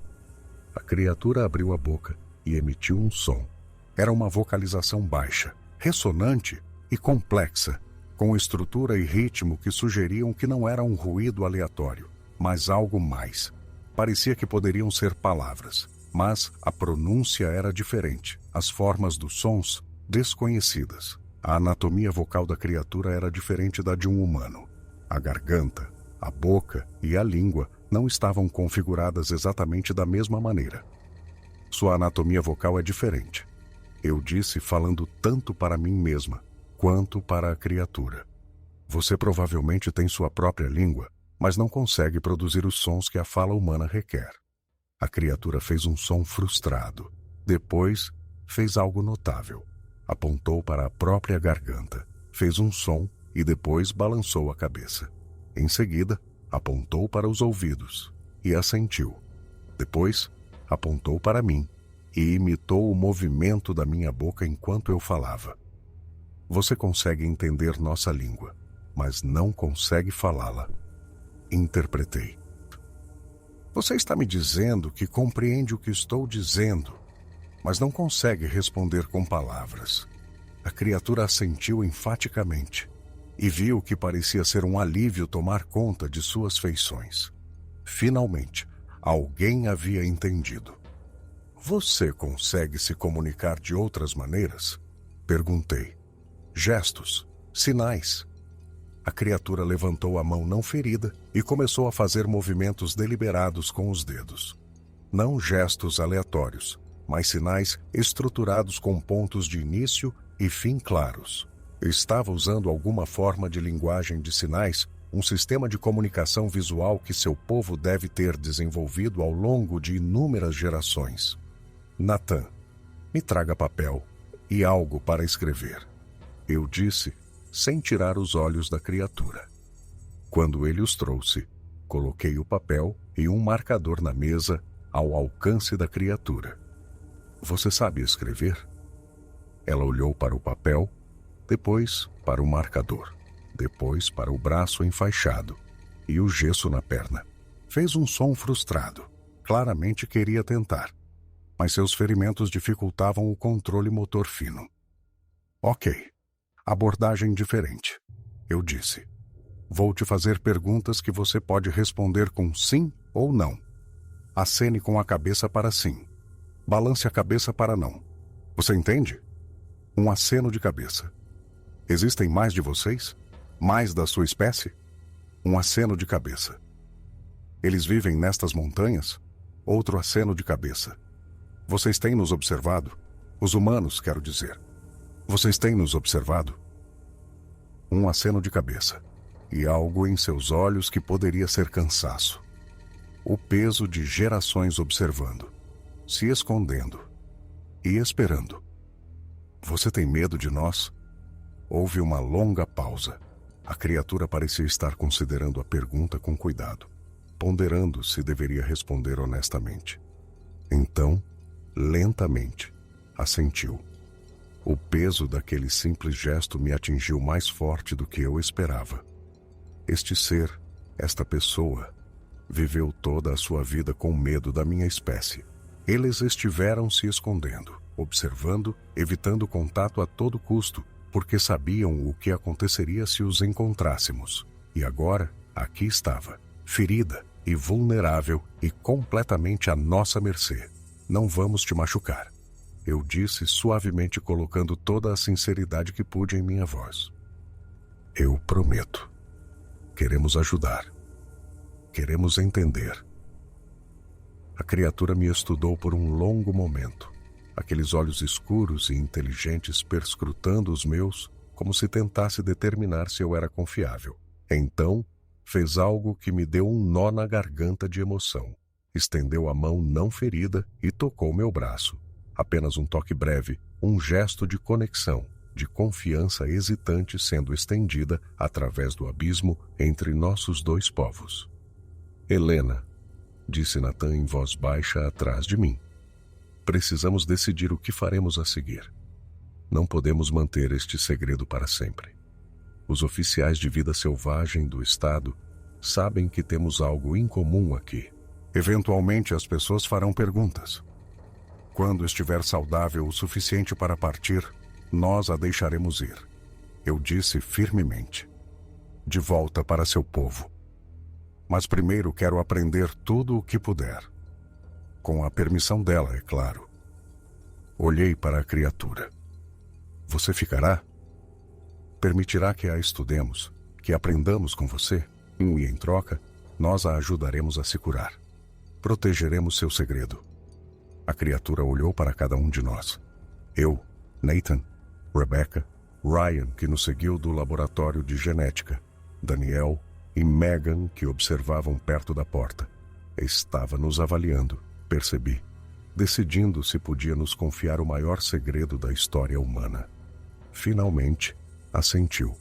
A criatura abriu a boca e emitiu um som. Era uma vocalização baixa, ressonante e complexa, com estrutura e ritmo que sugeriam que não era um ruído aleatório, mas algo mais. Parecia que poderiam ser palavras, mas a pronúncia era diferente, as formas dos sons desconhecidas. A anatomia vocal da criatura era diferente da de um humano. A garganta, a boca e a língua não estavam configuradas exatamente da mesma maneira. Sua anatomia vocal é diferente. Eu disse falando tanto para mim mesma quanto para a criatura. Você provavelmente tem sua própria língua, mas não consegue produzir os sons que a fala humana requer. A criatura fez um som frustrado. Depois, fez algo notável. Apontou para a própria garganta, fez um som e depois balançou a cabeça. Em seguida, apontou para os ouvidos e assentiu. Depois, apontou para mim e imitou o movimento da minha boca enquanto eu falava. Você consegue entender nossa língua, mas não consegue falá-la. Interpretei. Você está me dizendo que compreende o que estou dizendo, mas não consegue responder com palavras. A criatura assentiu enfaticamente e viu que parecia ser um alívio tomar conta de suas feições. Finalmente, alguém havia entendido. Você consegue se comunicar de outras maneiras? Perguntei. Gestos, sinais. A criatura levantou a mão não ferida e começou a fazer movimentos deliberados com os dedos. Não gestos aleatórios, mas sinais estruturados com pontos de início e fim claros. Estava usando alguma forma de linguagem de sinais, um sistema de comunicação visual que seu povo deve ter desenvolvido ao longo de inúmeras gerações. Nathan, me traga papel e algo para escrever. Eu disse, sem tirar os olhos da criatura. Quando ele os trouxe, coloquei o papel e um marcador na mesa ao alcance da criatura. Você sabe escrever? Ela olhou para o papel, depois para o marcador, depois para o braço enfaixado e o gesso na perna. Fez um som frustrado. Claramente queria tentar, mas seus ferimentos dificultavam o controle motor fino. Ok, abordagem diferente, eu disse. Vou te fazer perguntas que você pode responder com sim ou não. Acene com a cabeça para sim. Balance a cabeça para não. Você entende? Um aceno de cabeça. Existem mais de vocês? Mais da sua espécie? Um aceno de cabeça. Eles vivem nestas montanhas? Outro aceno de cabeça. Vocês têm nos observado? Os humanos, quero dizer. Vocês têm nos observado? Um aceno de cabeça. E algo em seus olhos que poderia ser cansaço. O peso de gerações observando, se escondendo e esperando. Você tem medo de nós? Houve uma longa pausa. A criatura parecia estar considerando a pergunta com cuidado, ponderando se deveria responder honestamente. Então, lentamente, assentiu. O peso daquele simples gesto me atingiu mais forte do que eu esperava. Este ser, esta pessoa, viveu toda a sua vida com medo da minha espécie. Eles estiveram se escondendo, observando, evitando contato a todo custo, porque sabiam o que aconteceria se os encontrássemos. E agora, aqui estava, ferida e vulnerável e completamente à nossa mercê. Não vamos te machucar, eu disse suavemente, colocando toda a sinceridade que pude em minha voz. Eu prometo. Queremos ajudar. Queremos entender. A criatura me estudou por um longo momento, aqueles olhos escuros e inteligentes perscrutando os meus, como se tentasse determinar se eu era confiável. Então, fez algo que me deu um nó na garganta de emoção. Estendeu a mão não ferida e tocou meu braço. Apenas um toque breve, um gesto de conexão, de confiança hesitante sendo estendida através do abismo entre nossos dois povos. Helena, disse Nathan em voz baixa atrás de mim. Precisamos decidir o que faremos a seguir. Não podemos manter este segredo para sempre. Os oficiais de vida selvagem do estado sabem que temos algo em comum aqui. Eventualmente as pessoas farão perguntas. Quando estiver saudável o suficiente para partir, nós a deixaremos ir. Eu disse firmemente. De volta para seu povo. Mas primeiro quero aprender tudo o que puder. Com a permissão dela, é claro. Olhei para a criatura. Você ficará? Permitirá que a estudemos, que aprendamos com você, e em troca, nós a ajudaremos a se curar. Protegeremos seu segredo. A criatura olhou para cada um de nós. Eu, Nathan, Rebecca, Ryan, que nos seguiu do laboratório de genética, Daniel e Megan, que observavam perto da porta. Estava nos avaliando, percebi, decidindo se podia nos confiar o maior segredo da história humana. Finalmente, assentiu.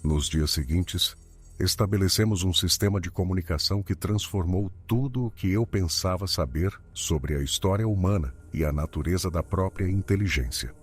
Nos dias seguintes, estabelecemos um sistema de comunicação que transformou tudo o que eu pensava saber sobre a história humana e a natureza da própria inteligência.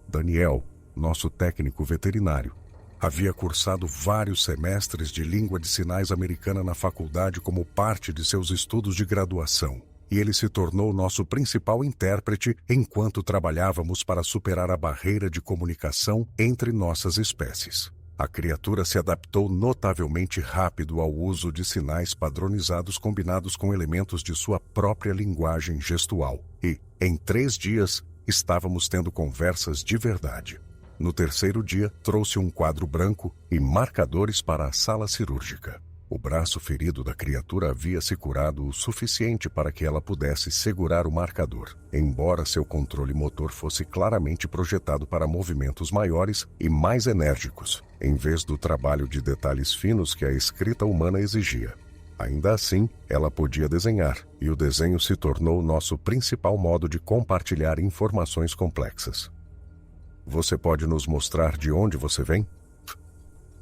Daniel, nosso técnico veterinário, havia cursado vários semestres de língua de sinais americana na faculdade como parte de seus estudos de graduação, e ele se tornou nosso principal intérprete enquanto trabalhávamos para superar a barreira de comunicação entre nossas espécies. A criatura se adaptou notavelmente rápido ao uso de sinais padronizados combinados com elementos de sua própria linguagem gestual, e, em 3 dias, estávamos tendo conversas de verdade. No terceiro dia, trouxe um quadro branco e marcadores para a sala cirúrgica. O braço ferido da criatura havia se curado o suficiente para que ela pudesse segurar o marcador, embora seu controle motor fosse claramente projetado para movimentos maiores e mais enérgicos, em vez do trabalho de detalhes finos que a escrita humana exigia. Ainda assim, ela podia desenhar, e o desenho se tornou nosso principal modo de compartilhar informações complexas. Você pode nos mostrar de onde você vem?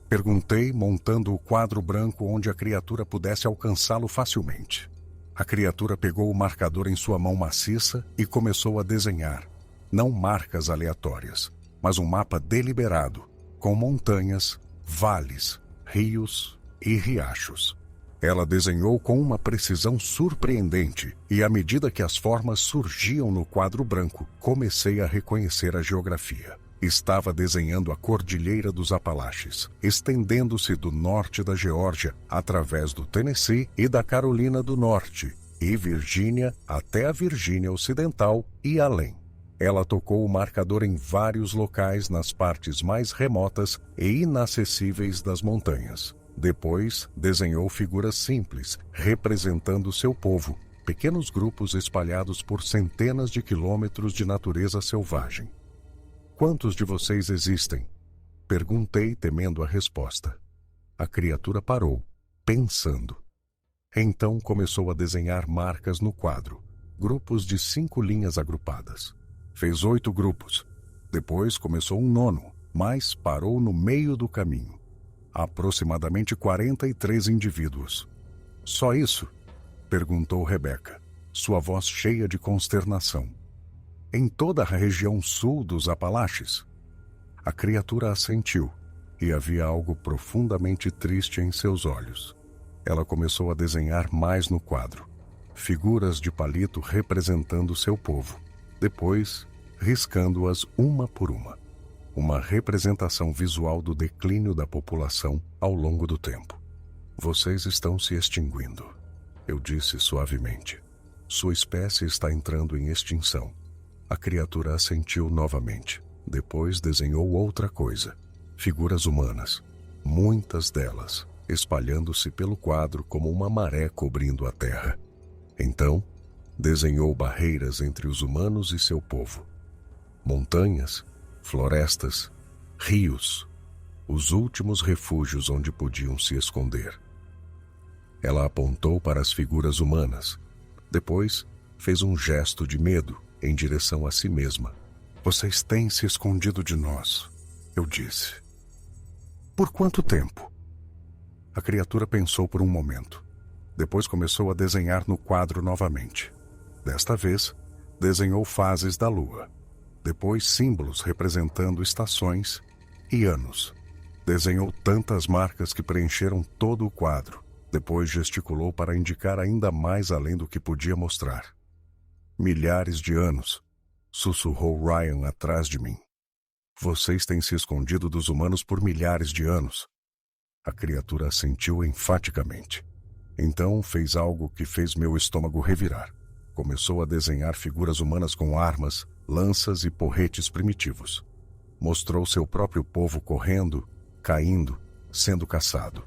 Perguntei, montando o quadro branco onde a criatura pudesse alcançá-lo facilmente. A criatura pegou o marcador em sua mão maciça e começou a desenhar, não marcas aleatórias, mas um mapa deliberado, com montanhas, vales, rios e riachos. Ela desenhou com uma precisão surpreendente, e à medida que as formas surgiam no quadro branco, comecei a reconhecer a geografia. Estava desenhando a Cordilheira dos Apalaches, estendendo-se do norte da Geórgia, através do Tennessee e da Carolina do Norte, e Virgínia até a Virgínia Ocidental e além. Ela tocou o marcador em vários locais nas partes mais remotas e inacessíveis das montanhas. Depois, desenhou figuras simples, representando seu povo, pequenos grupos espalhados por centenas de quilômetros de natureza selvagem. Quantos de vocês existem? Perguntei, temendo a resposta. A criatura parou, pensando. Então começou a desenhar marcas no quadro, grupos de 5 linhas agrupadas. Fez 8 grupos. Depois começou um 9º, mas parou no meio do caminho. Aproximadamente 43 indivíduos. Só isso? Perguntou Rebecca, sua voz cheia de consternação. Em toda a região sul dos Apalaches? A criatura assentiu, e havia algo profundamente triste em seus olhos. Ela começou a desenhar mais no quadro, figuras de palito representando seu povo, depois riscando-as uma por uma. Uma representação visual do declínio da população ao longo do tempo. Vocês estão se extinguindo, eu disse suavemente. Sua espécie está entrando em extinção. A criatura assentiu novamente. Depois desenhou outra coisa. Figuras humanas, muitas delas, espalhando-se pelo quadro como uma maré cobrindo a terra. Então, desenhou barreiras entre os humanos e seu povo. Montanhas, florestas, rios, os últimos refúgios onde podiam se esconder. Ela apontou para as figuras humanas. Depois, fez um gesto de medo em direção a si mesma. Vocês têm se escondido de nós, eu disse. Por quanto tempo? A criatura pensou por um momento. Depois começou a desenhar no quadro novamente. Desta vez, desenhou fases da lua. Depois símbolos representando estações e anos. Desenhou tantas marcas que preencheram todo o quadro. Depois gesticulou para indicar ainda mais além do que podia mostrar. Milhares de anos, sussurrou Ryan atrás de mim. Vocês têm se escondido dos humanos por milhares de anos. A criatura assentiu enfaticamente. Então fez algo que fez meu estômago revirar. Começou a desenhar figuras humanas com armas, lanças e porretes primitivos. Mostrou seu próprio povo correndo, caindo, sendo caçado.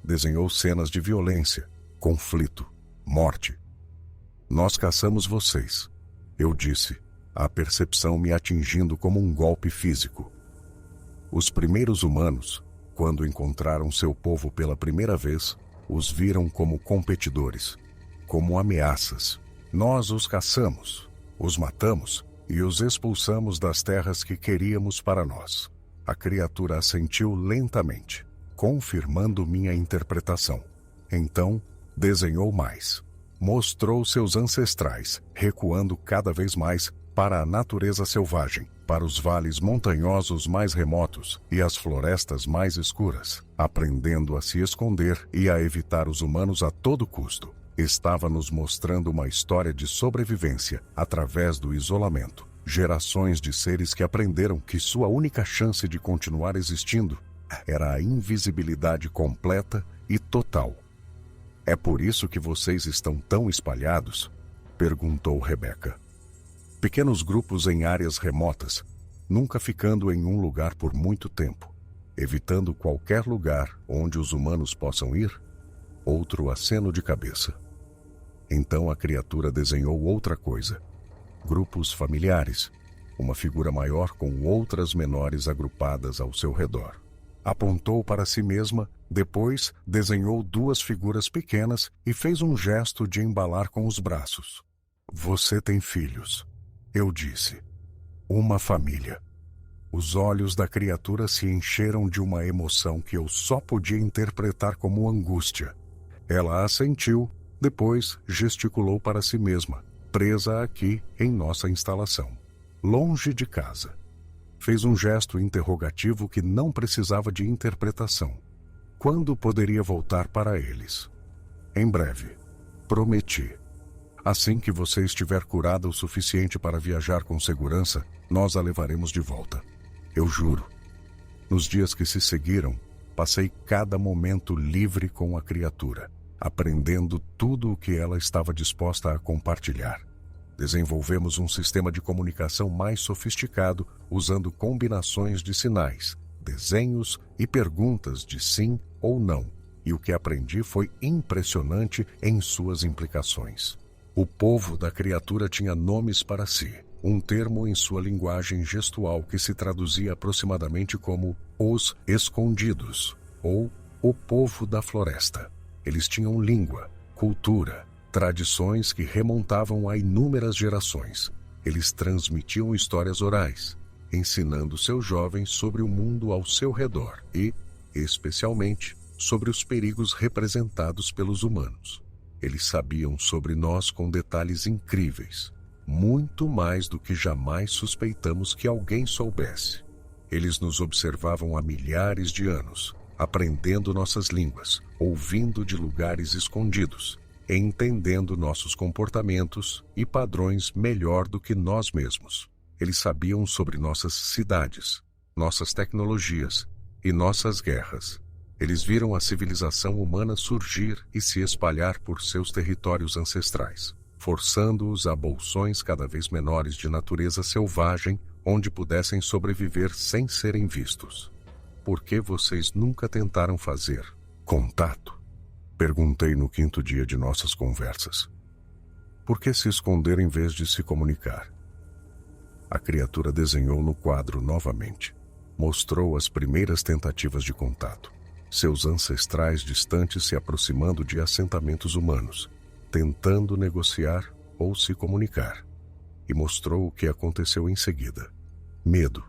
Desenhou cenas de violência, conflito, morte. Nós caçamos vocês, eu disse, a percepção me atingindo como um golpe físico. Os primeiros humanos, quando encontraram seu povo pela primeira vez, os viram como competidores, como ameaças. Nós os caçamos, os matamos e os expulsamos das terras que queríamos para nós. A criatura assentiu lentamente, confirmando minha interpretação. Então, desenhou mais. Mostrou seus ancestrais, recuando cada vez mais para a natureza selvagem, para os vales montanhosos mais remotos e as florestas mais escuras, aprendendo a se esconder e a evitar os humanos a todo custo. Estava nos mostrando uma história de sobrevivência através do isolamento. Gerações de seres que aprenderam que sua única chance de continuar existindo era a invisibilidade completa e total. É por isso que vocês estão tão espalhados? Perguntou Rebeca. Pequenos grupos em áreas remotas, nunca ficando em um lugar por muito tempo, evitando qualquer lugar onde os humanos possam ir? Outro aceno de cabeça. Então a criatura desenhou outra coisa. Grupos familiares, uma figura maior com outras menores agrupadas ao seu redor. Apontou para si mesma, depois desenhou duas figuras pequenas e fez um gesto de embalar com os braços. Você tem filhos, eu disse. Uma família. Os olhos da criatura se encheram de uma emoção que eu só podia interpretar como angústia. Ela assentiu, depois gesticulou para si mesma, presa aqui em nossa instalação, longe de casa. Fez um gesto interrogativo que não precisava de interpretação. Quando poderia voltar para eles? Em breve. Prometi. Assim que você estiver curada o suficiente para viajar com segurança, nós a levaremos de volta. Eu juro. Nos dias que se seguiram, passei cada momento livre com a criatura, aprendendo tudo o que ela estava disposta a compartilhar. Desenvolvemos um sistema de comunicação mais sofisticado usando combinações de sinais, desenhos e perguntas de sim ou não, e o que aprendi foi impressionante em suas implicações. O povo da criatura tinha nomes para si, um termo em sua linguagem gestual que se traduzia aproximadamente como os escondidos, ou o povo da floresta. Eles tinham língua, cultura, tradições que remontavam a inúmeras gerações. Eles transmitiam histórias orais, ensinando seus jovens sobre o mundo ao seu redor e, especialmente, sobre os perigos representados pelos humanos. Eles sabiam sobre nós com detalhes incríveis, muito mais do que jamais suspeitamos que alguém soubesse. Eles nos observavam há milhares de anos, aprendendo nossas línguas, ouvindo de lugares escondidos, entendendo nossos comportamentos e padrões melhor do que nós mesmos. Eles sabiam sobre nossas cidades, nossas tecnologias e nossas guerras. Eles viram a civilização humana surgir e se espalhar por seus territórios ancestrais, forçando-os a bolsões cada vez menores de natureza selvagem, onde pudessem sobreviver sem serem vistos. Por que vocês nunca tentaram fazer contato? Perguntei no quinto dia de nossas conversas. Por que se esconder em vez de se comunicar? A criatura desenhou no quadro novamente. Mostrou as primeiras tentativas de contato. Seus ancestrais distantes se aproximando de assentamentos humanos, tentando negociar ou se comunicar. E mostrou o que aconteceu em seguida. Medo,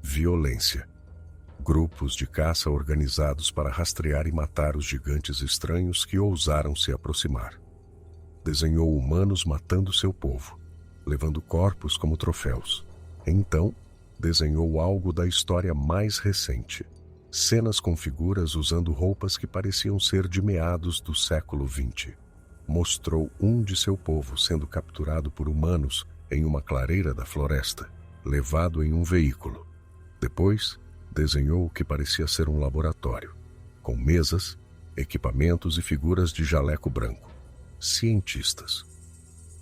violência, grupos de caça organizados para rastrear e matar os gigantes estranhos que ousaram se aproximar. Desenhou humanos matando seu povo, levando corpos como troféus. Então, desenhou algo da história mais recente. Cenas com figuras usando roupas que pareciam ser de meados do século XX. Mostrou um de seu povo sendo capturado por humanos em uma clareira da floresta, levado em um veículo. Depois, desenhou o que parecia ser um laboratório, com mesas, equipamentos e figuras de jaleco branco. Cientistas.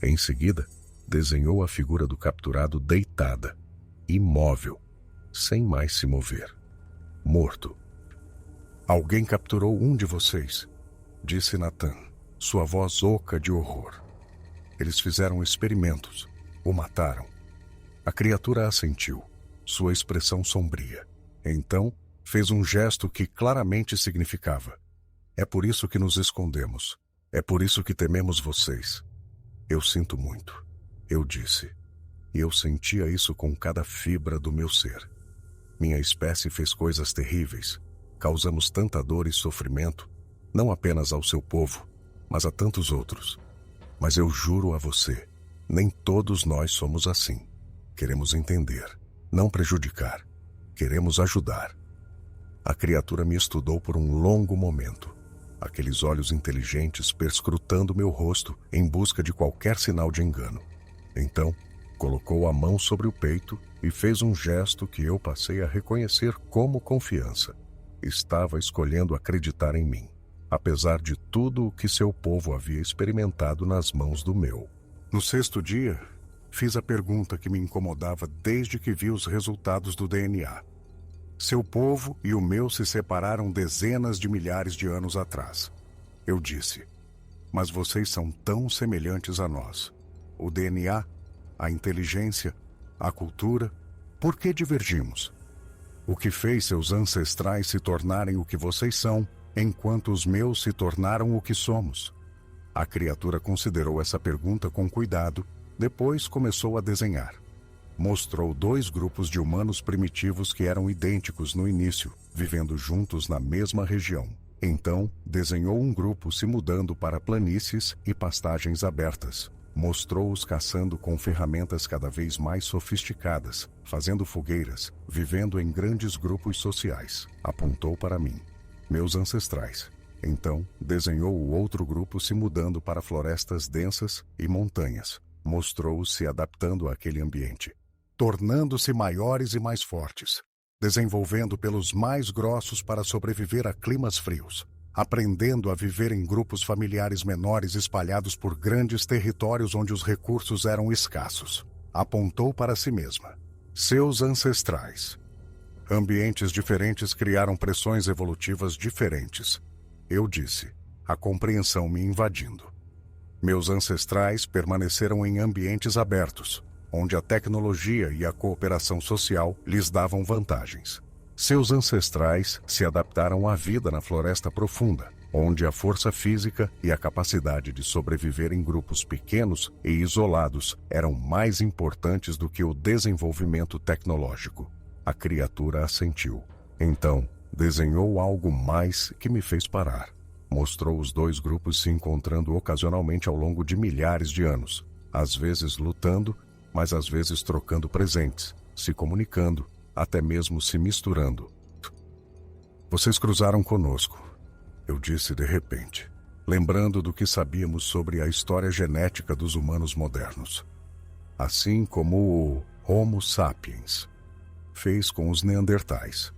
Em seguida, desenhou a figura do capturado deitada, imóvel, sem mais se mover. Morto. Alguém capturou um de vocês, disse Nathan, sua voz oca de horror. Eles fizeram experimentos, o mataram. A criatura assentiu, sua expressão sombria. Então, fez um gesto que claramente significava: é por isso que nos escondemos. É por isso que tememos vocês. Eu sinto muito, eu disse. E eu sentia isso com cada fibra do meu ser. Minha espécie fez coisas terríveis. Causamos tanta dor e sofrimento, não apenas ao seu povo, mas a tantos outros. Mas eu juro a você, nem todos nós somos assim. Queremos entender, não prejudicar. Queremos ajudar. A criatura me estudou por um longo momento. Aqueles olhos inteligentes perscrutando meu rosto em busca de qualquer sinal de engano. Então, colocou a mão sobre o peito e fez um gesto que eu passei a reconhecer como confiança. Estava escolhendo acreditar em mim, apesar de tudo o que seu povo havia experimentado nas mãos do meu. No sexto dia, fiz a pergunta que me incomodava desde que vi os resultados do DNA. Seu povo e o meu se separaram dezenas de milhares de anos atrás. Eu disse: mas vocês são tão semelhantes a nós. O DNA, a inteligência, a cultura, por que divergimos? O que fez seus ancestrais se tornarem o que vocês são, enquanto os meus se tornaram o que somos? A criatura considerou essa pergunta com cuidado, depois começou a desenhar. Mostrou 2 grupos de humanos primitivos que eram idênticos no início, vivendo juntos na mesma região. Então, desenhou um grupo se mudando para planícies e pastagens abertas. Mostrou-os caçando com ferramentas cada vez mais sofisticadas, fazendo fogueiras, vivendo em grandes grupos sociais. Apontou para mim, meus ancestrais. Então, desenhou o outro grupo se mudando para florestas densas e montanhas. Mostrou-os se adaptando àquele ambiente, tornando-se maiores e mais fortes, desenvolvendo pelos mais grossos para sobreviver a climas frios, aprendendo a viver em grupos familiares menores espalhados por grandes territórios onde os recursos eram escassos. Apontou para si mesma. Seus ancestrais. Ambientes diferentes criaram pressões evolutivas diferentes. Eu disse, a compreensão me invadindo. Meus ancestrais permaneceram em ambientes abertos, onde a tecnologia e a cooperação social lhes davam vantagens. Seus ancestrais se adaptaram à vida na floresta profunda, onde a força física e a capacidade de sobreviver em grupos pequenos e isolados eram mais importantes do que o desenvolvimento tecnológico. A criatura assentiu. Então, desenhou algo mais que me fez parar. Mostrou os 2 grupos se encontrando ocasionalmente ao longo de milhares de anos, às vezes lutando, mas às vezes trocando presentes, se comunicando, até mesmo se misturando. Vocês cruzaram conosco, eu disse de repente, lembrando do que sabíamos sobre a história genética dos humanos modernos. Assim como o Homo sapiens fez com os neandertais.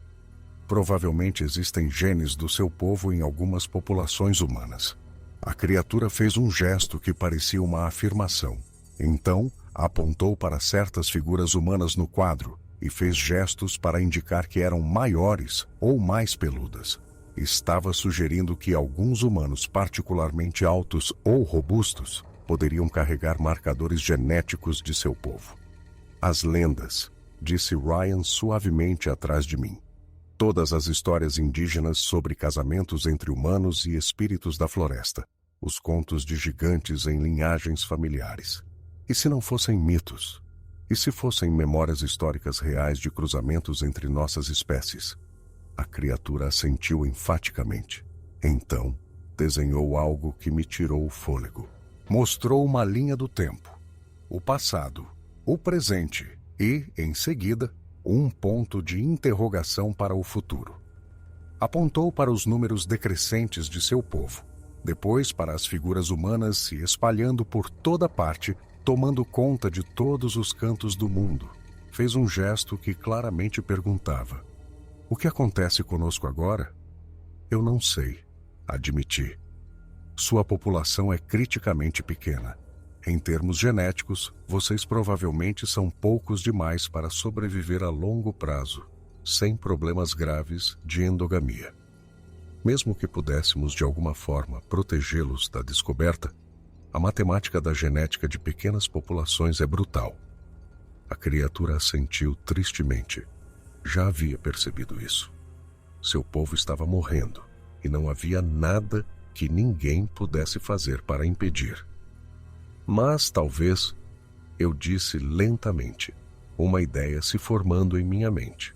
Provavelmente existem genes do seu povo em algumas populações humanas. A criatura fez um gesto que parecia uma afirmação. Então, apontou para certas figuras humanas no quadro e fez gestos para indicar que eram maiores ou mais peludas. Estava sugerindo que alguns humanos particularmente altos ou robustos poderiam carregar marcadores genéticos de seu povo. As lendas, disse Ryan suavemente atrás de mim. Todas as histórias indígenas sobre casamentos entre humanos e espíritos da floresta. Os contos de gigantes em linhagens familiares. E se não fossem mitos? E se fossem memórias históricas reais de cruzamentos entre nossas espécies? A criatura assentiu enfaticamente. Então, desenhou algo que me tirou o fôlego. Mostrou uma linha do tempo, o passado, o presente e, em seguida, um ponto de interrogação para o futuro. Apontou para os números decrescentes de seu povo, depois para as figuras humanas se espalhando por toda parte, tomando conta de todos os cantos do mundo. Fez um gesto que claramente perguntava: o que acontece conosco agora? Eu não sei, admiti. Sua população é criticamente pequena. Em termos genéticos, vocês provavelmente são poucos demais para sobreviver a longo prazo, sem problemas graves de endogamia. Mesmo que pudéssemos de alguma forma protegê-los da descoberta, a matemática da genética de pequenas populações é brutal. A criatura assentiu tristemente. Já havia percebido isso. Seu povo estava morrendo e não havia nada que ninguém pudesse fazer para impedir. Mas talvez, eu disse lentamente, uma ideia se formando em minha mente.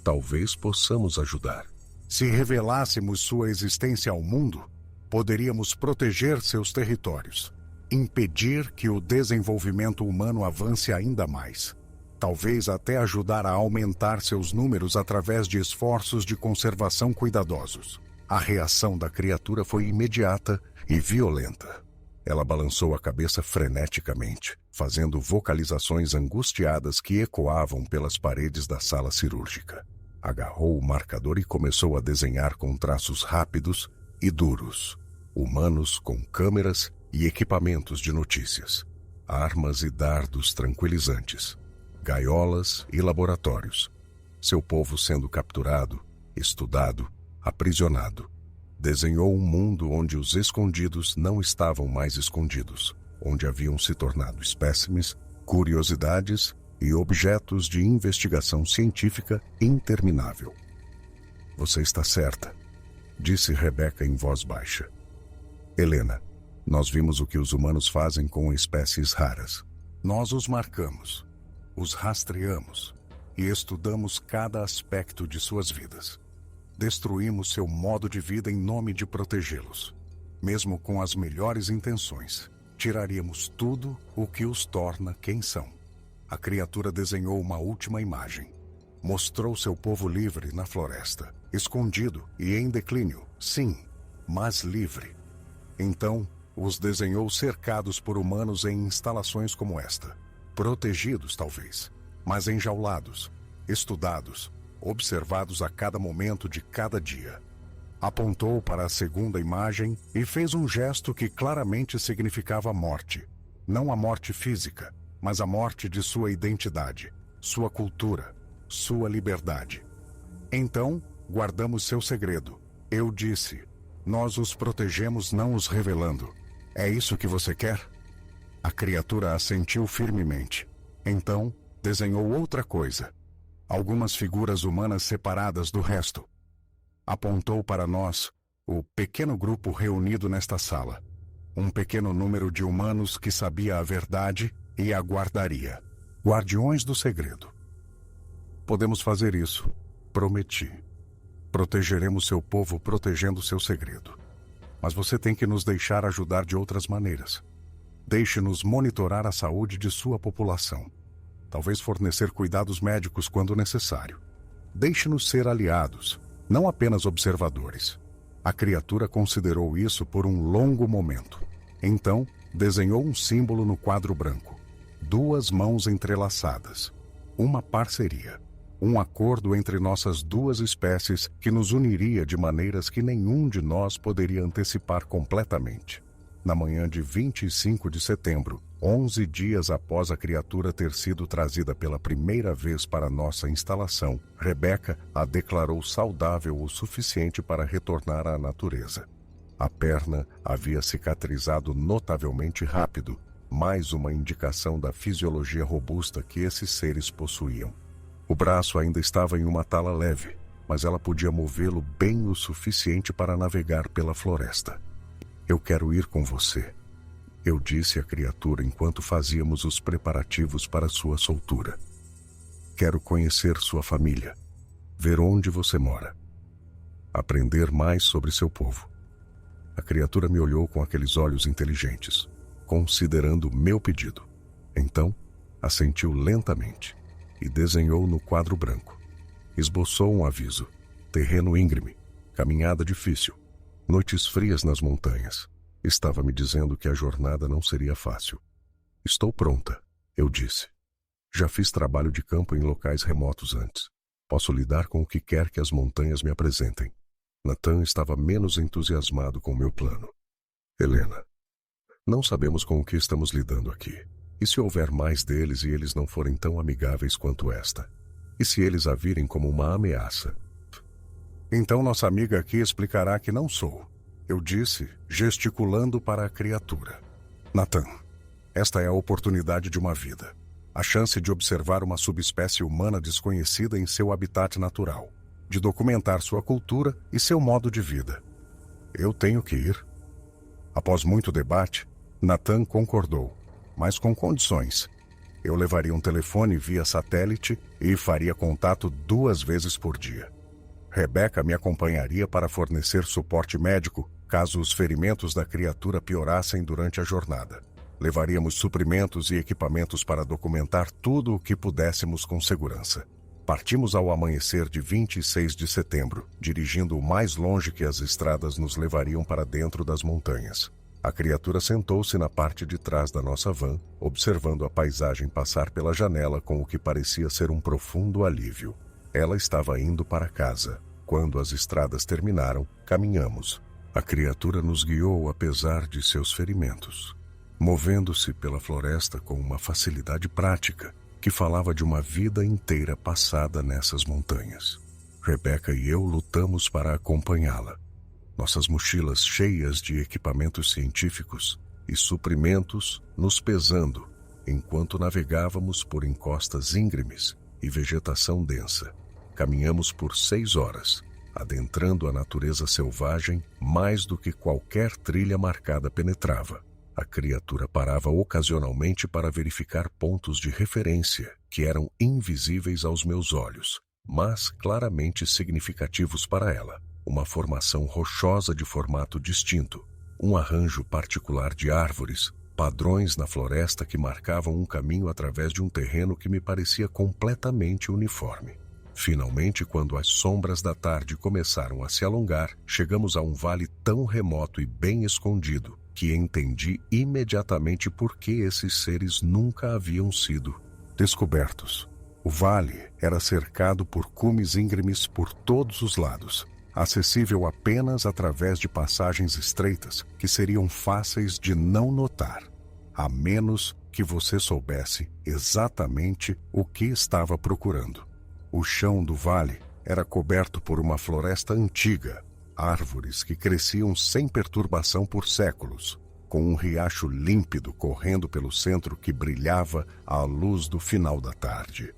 Talvez possamos ajudar. Se revelássemos sua existência ao mundo, poderíamos proteger seus territórios, impedir que o desenvolvimento humano avance ainda mais. Talvez até ajudar a aumentar seus números através de esforços de conservação cuidadosos. A reação da criatura foi imediata e violenta. Ela balançou a cabeça freneticamente, fazendo vocalizações angustiadas que ecoavam pelas paredes da sala cirúrgica. Agarrou o marcador e começou a desenhar com traços rápidos e duros. Humanos com câmeras e equipamentos de notícias. Armas e dardos tranquilizantes. Gaiolas e laboratórios. Seu povo sendo capturado, estudado, aprisionado. Desenhou um mundo onde os escondidos não estavam mais escondidos, onde haviam se tornado espécimes, curiosidades e objetos de investigação científica interminável. Você está certa, disse Rebeca em voz baixa. Helena, nós vimos o que os humanos fazem com espécies raras. Nós os marcamos, os rastreamos e estudamos cada aspecto de suas vidas. Destruímos seu modo de vida em nome de protegê-los. Mesmo com as melhores intenções, tiraríamos tudo o que os torna quem são. A criatura desenhou uma última imagem. Mostrou seu povo livre na floresta, escondido e em declínio, sim, mas livre. Então, os desenhou cercados por humanos em instalações como esta. Protegidos, talvez, mas enjaulados, estudados, observados a cada momento de cada dia. Apontou para a segunda imagem e fez um gesto que claramente significava morte. Não a morte física, mas a morte de sua identidade, sua cultura, sua liberdade. Então, guardamos seu segredo. Eu disse, nós os protegemos não os revelando. É isso que você quer? A criatura assentiu firmemente. Então, desenhou outra coisa. Algumas figuras humanas separadas do resto. Apontou para nós, o pequeno grupo reunido nesta sala. Um pequeno número de humanos que sabia a verdade e a guardaria. Guardiões do segredo. Podemos fazer isso, prometi. Protegeremos seu povo protegendo seu segredo. Mas você tem que nos deixar ajudar de outras maneiras. Deixe-nos monitorar a saúde de sua população. Talvez fornecer cuidados médicos quando necessário. Deixe-nos ser aliados, não apenas observadores. A criatura considerou isso por um longo momento. Então, desenhou um símbolo no quadro branco. 2 mãos entrelaçadas. Uma parceria. Um acordo entre nossas 2 espécies que nos uniria de maneiras que nenhum de nós poderia antecipar completamente. Na manhã de 25 de setembro, 11 dias após a criatura ter sido trazida pela primeira vez para nossa instalação, Rebeca a declarou saudável o suficiente para retornar à natureza. A perna havia cicatrizado notavelmente rápido, mais uma indicação da fisiologia robusta que esses seres possuíam. O braço ainda estava em uma tala leve, mas ela podia movê-lo bem o suficiente para navegar pela floresta. Eu quero ir com você, eu disse à criatura enquanto fazíamos os preparativos para sua soltura. Quero conhecer sua família, ver onde você mora, aprender mais sobre seu povo. A criatura me olhou com aqueles olhos inteligentes, considerando meu pedido. Então, assentiu lentamente e desenhou no quadro branco. Esboçou um aviso: terreno íngreme, caminhada difícil, noites frias nas montanhas. Estava me dizendo que a jornada não seria fácil. Estou pronta, eu disse. Já fiz trabalho de campo em locais remotos antes. Posso lidar com o que quer que as montanhas me apresentem. Nathan estava menos entusiasmado com o meu plano. Helena, não sabemos com o que estamos lidando aqui. E se houver mais deles e eles não forem tão amigáveis quanto esta? E se eles a virem como uma ameaça? Então nossa amiga aqui explicará que não sou. Eu disse, gesticulando para a criatura. Nathan, esta é a oportunidade de uma vida. A chance de observar uma subespécie humana desconhecida em seu habitat natural. De documentar sua cultura e seu modo de vida. Eu tenho que ir. Após muito debate, Nathan concordou, mas com condições. Eu levaria um telefone via satélite e faria contato 2 vezes por dia. Rebecca me acompanharia para fornecer suporte médico caso os ferimentos da criatura piorassem durante a jornada. Levaríamos suprimentos e equipamentos para documentar tudo o que pudéssemos com segurança. Partimos ao amanhecer de 26 de setembro, dirigindo o mais longe que as estradas nos levariam para dentro das montanhas. A criatura sentou-se na parte de trás da nossa van, observando a paisagem passar pela janela com o que parecia ser um profundo alívio. Ela estava indo para casa. Quando as estradas terminaram, caminhamos. A criatura nos guiou apesar de seus ferimentos, movendo-se pela floresta com uma facilidade prática, que falava de uma vida inteira passada nessas montanhas. Rebecca e eu lutamos para acompanhá-la. Nossas mochilas cheias de equipamentos científicos e suprimentos nos pesando, enquanto navegávamos por encostas íngremes e vegetação densa. Caminhamos por 6 horas, adentrando a natureza selvagem mais do que qualquer trilha marcada penetrava. A criatura parava ocasionalmente para verificar pontos de referência que eram invisíveis aos meus olhos, mas claramente significativos para ela. Uma formação rochosa de formato distinto, um arranjo particular de árvores, padrões na floresta que marcavam um caminho através de um terreno que me parecia completamente uniforme. Finalmente, quando as sombras da tarde começaram a se alongar, chegamos a um vale tão remoto e bem escondido que entendi imediatamente por que esses seres nunca haviam sido descobertos. O vale era cercado por cumes íngremes por todos os lados, acessível apenas através de passagens estreitas que seriam fáceis de não notar, a menos que você soubesse exatamente o que estava procurando. O chão do vale era coberto por uma floresta antiga, árvores que cresciam sem perturbação por séculos, com um riacho límpido correndo pelo centro que brilhava à luz do final da tarde.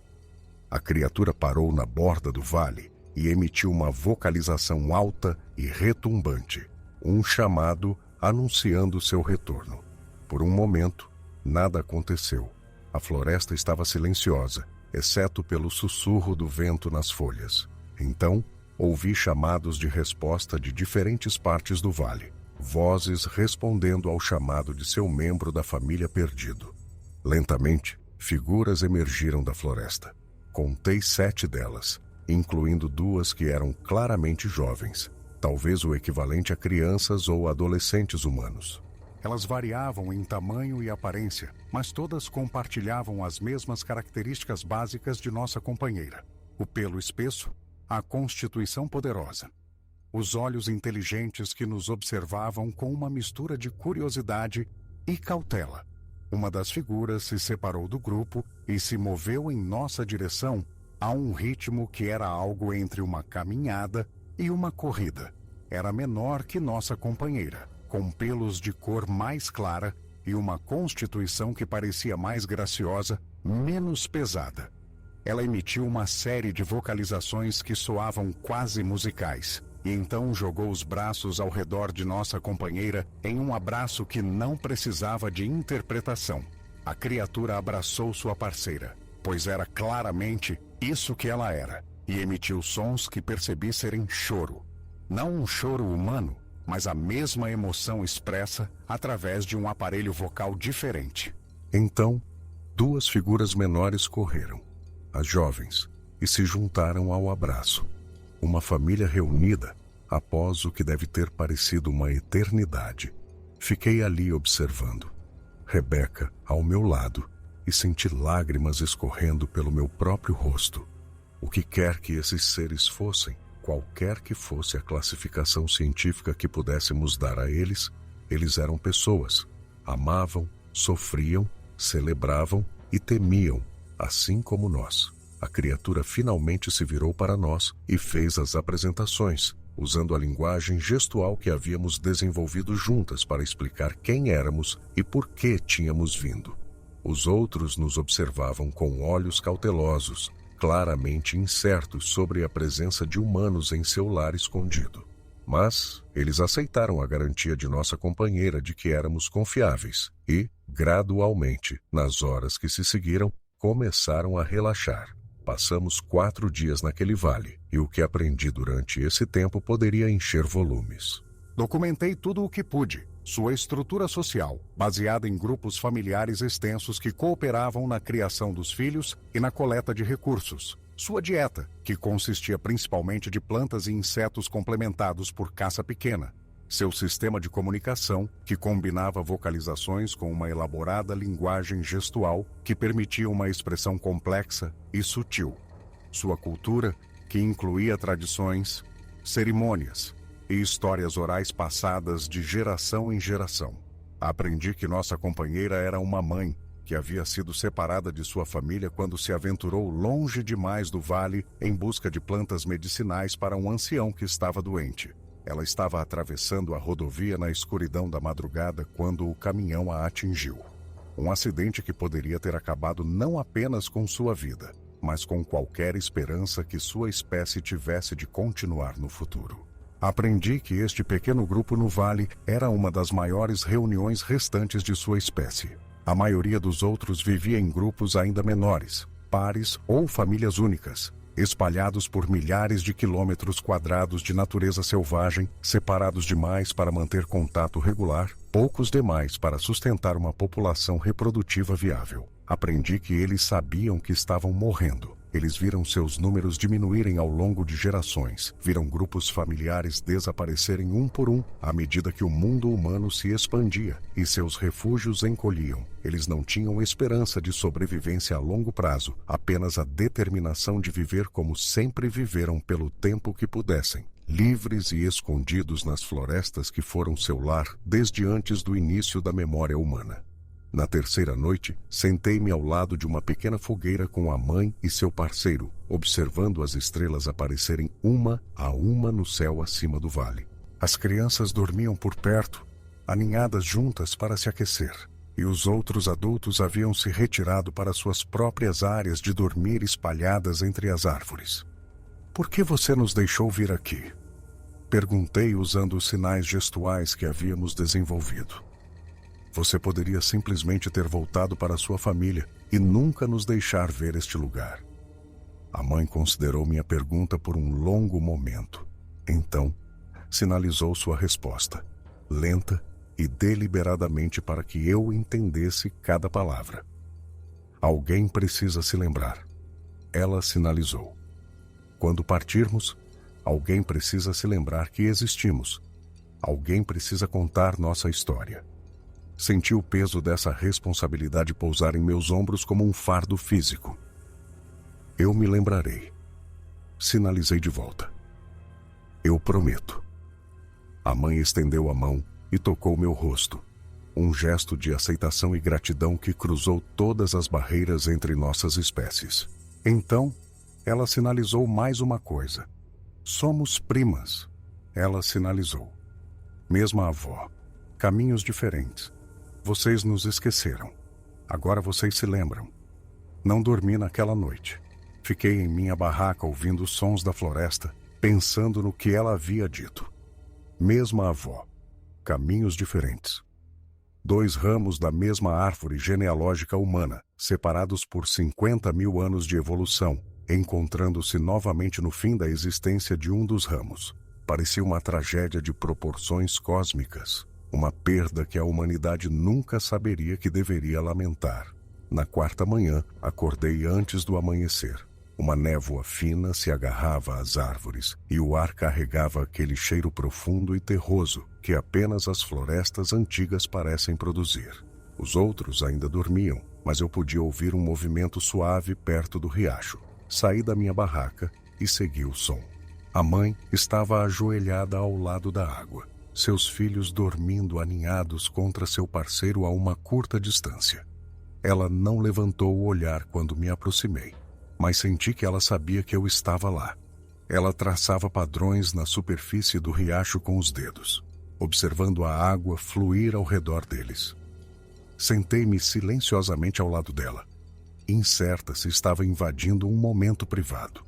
A criatura parou na borda do vale e emitiu uma vocalização alta e retumbante, um chamado anunciando seu retorno. Por um momento, nada aconteceu. A floresta estava silenciosa, exceto pelo sussurro do vento nas folhas. Então, ouvi chamados de resposta de diferentes partes do vale, vozes respondendo ao chamado de seu membro da família perdido. Lentamente, figuras emergiram da floresta. Contei 7 delas, incluindo 2 que eram claramente jovens, talvez o equivalente a crianças ou adolescentes humanos. Elas variavam em tamanho e aparência, mas todas compartilhavam as mesmas características básicas de nossa companheira: o pelo espesso, a constituição poderosa, os olhos inteligentes que nos observavam com uma mistura de curiosidade e cautela. Uma das figuras se separou do grupo e se moveu em nossa direção a um ritmo que era algo entre uma caminhada e uma corrida. Era menor que nossa companheira, com pelos de cor mais clara e uma constituição que parecia mais graciosa, menos pesada. Ela emitiu uma série de vocalizações que soavam quase musicais, e então jogou os braços ao redor de nossa companheira em um abraço que não precisava de interpretação. A criatura abraçou sua parceira, pois era claramente isso que ela era, e emitiu sons que percebi serem choro. Não um choro humano, mas a mesma emoção expressa através de um aparelho vocal diferente. Então, 2 figuras menores correram, as jovens, e se juntaram ao abraço. Uma família reunida após o que deve ter parecido uma eternidade. Fiquei ali observando. Rebecca ao meu lado e senti lágrimas escorrendo pelo meu próprio rosto. O que quer que esses seres fossem, qualquer que fosse a classificação científica que pudéssemos dar a eles, eles eram pessoas. Amavam, sofriam, celebravam e temiam, assim como nós. A criatura finalmente se virou para nós e fez as apresentações, usando a linguagem gestual que havíamos desenvolvido juntas para explicar quem éramos e por que tínhamos vindo. Os outros nos observavam com olhos cautelosos, claramente incertos sobre a presença de humanos em seu lar escondido. Mas eles aceitaram a garantia de nossa companheira de que éramos confiáveis e, gradualmente, nas horas que se seguiram, começaram a relaxar. Passamos 4 dias naquele vale, e o que aprendi durante esse tempo poderia encher volumes. Documentei tudo o que pude. Sua estrutura social, baseada em grupos familiares extensos que cooperavam na criação dos filhos e na coleta de recursos. Sua dieta, que consistia principalmente de plantas e insetos complementados por caça pequena. Seu sistema de comunicação, que combinava vocalizações com uma elaborada linguagem gestual que permitia uma expressão complexa e sutil. Sua cultura, que incluía tradições, cerimônias e histórias orais passadas de geração em geração. Aprendi que nossa companheira era uma mãe que havia sido separada de sua família quando se aventurou longe demais do vale em busca de plantas medicinais para um ancião que estava doente. Ela estava atravessando a rodovia na escuridão da madrugada quando o caminhão a atingiu. Um acidente que poderia ter acabado não apenas com sua vida, mas com qualquer esperança que sua espécie tivesse de continuar no futuro. Aprendi que este pequeno grupo no vale era uma das maiores reuniões restantes de sua espécie. A maioria dos outros vivia em grupos ainda menores, pares ou famílias únicas, espalhados por milhares de quilômetros quadrados de natureza selvagem, separados demais para manter contato regular, poucos demais para sustentar uma população reprodutiva viável. Aprendi que eles sabiam que estavam morrendo. Eles viram seus números diminuírem ao longo de gerações, viram grupos familiares desaparecerem um por um à medida que o mundo humano se expandia e seus refúgios encolhiam. Eles não tinham esperança de sobrevivência a longo prazo, apenas a determinação de viver como sempre viveram pelo tempo que pudessem, livres e escondidos nas florestas que foram seu lar desde antes do início da memória humana. Na terceira noite, sentei-me ao lado de uma pequena fogueira com a mãe e seu parceiro, observando as estrelas aparecerem uma a uma no céu acima do vale. As crianças dormiam por perto, aninhadas juntas para se aquecer, e os outros adultos haviam se retirado para suas próprias áreas de dormir espalhadas entre as árvores. "Por que você nos deixou vir aqui?" Perguntei usando os sinais gestuais que havíamos desenvolvido. "Você poderia simplesmente ter voltado para sua família e nunca nos deixar ver este lugar." A mãe considerou minha pergunta por um longo momento. Então, sinalizou sua resposta, lenta e deliberadamente para que eu entendesse cada palavra. "Alguém precisa se lembrar." Ela sinalizou. "Quando partirmos, alguém precisa se lembrar que existimos. Alguém precisa contar nossa história." Senti o peso dessa responsabilidade pousar em meus ombros como um fardo físico. "Eu me lembrarei." Sinalizei de volta. "Eu prometo." A mãe estendeu a mão e tocou meu rosto. Um gesto de aceitação e gratidão que cruzou todas as barreiras entre nossas espécies. Então, ela sinalizou mais uma coisa. "Somos primas." Ela sinalizou. "Mesma avó. Caminhos diferentes. Vocês nos esqueceram. Agora vocês se lembram." Não dormi naquela noite. Fiquei em minha barraca ouvindo os sons da floresta, pensando no que ela havia dito. Mesma avó. Caminhos diferentes. 2 ramos da mesma árvore genealógica humana, separados por 50.000 anos de evolução, encontrando-se novamente no fim da existência de um dos ramos. Parecia uma tragédia de proporções cósmicas. Uma perda que a humanidade nunca saberia que deveria lamentar. Na 4ª manhã, acordei antes do amanhecer. Uma névoa fina se agarrava às árvores e o ar carregava aquele cheiro profundo e terroso que apenas as florestas antigas parecem produzir. Os outros ainda dormiam, mas eu podia ouvir um movimento suave perto do riacho. Saí da minha barraca e segui o som. A mãe estava ajoelhada ao lado da água, seus filhos dormindo aninhados contra seu parceiro a uma curta distância. Ela não levantou o olhar quando me aproximei, mas senti que ela sabia que eu estava lá. Ela traçava padrões na superfície do riacho com os dedos, observando a água fluir ao redor deles. Sentei-me silenciosamente ao lado dela, incerta se estava invadindo um momento privado.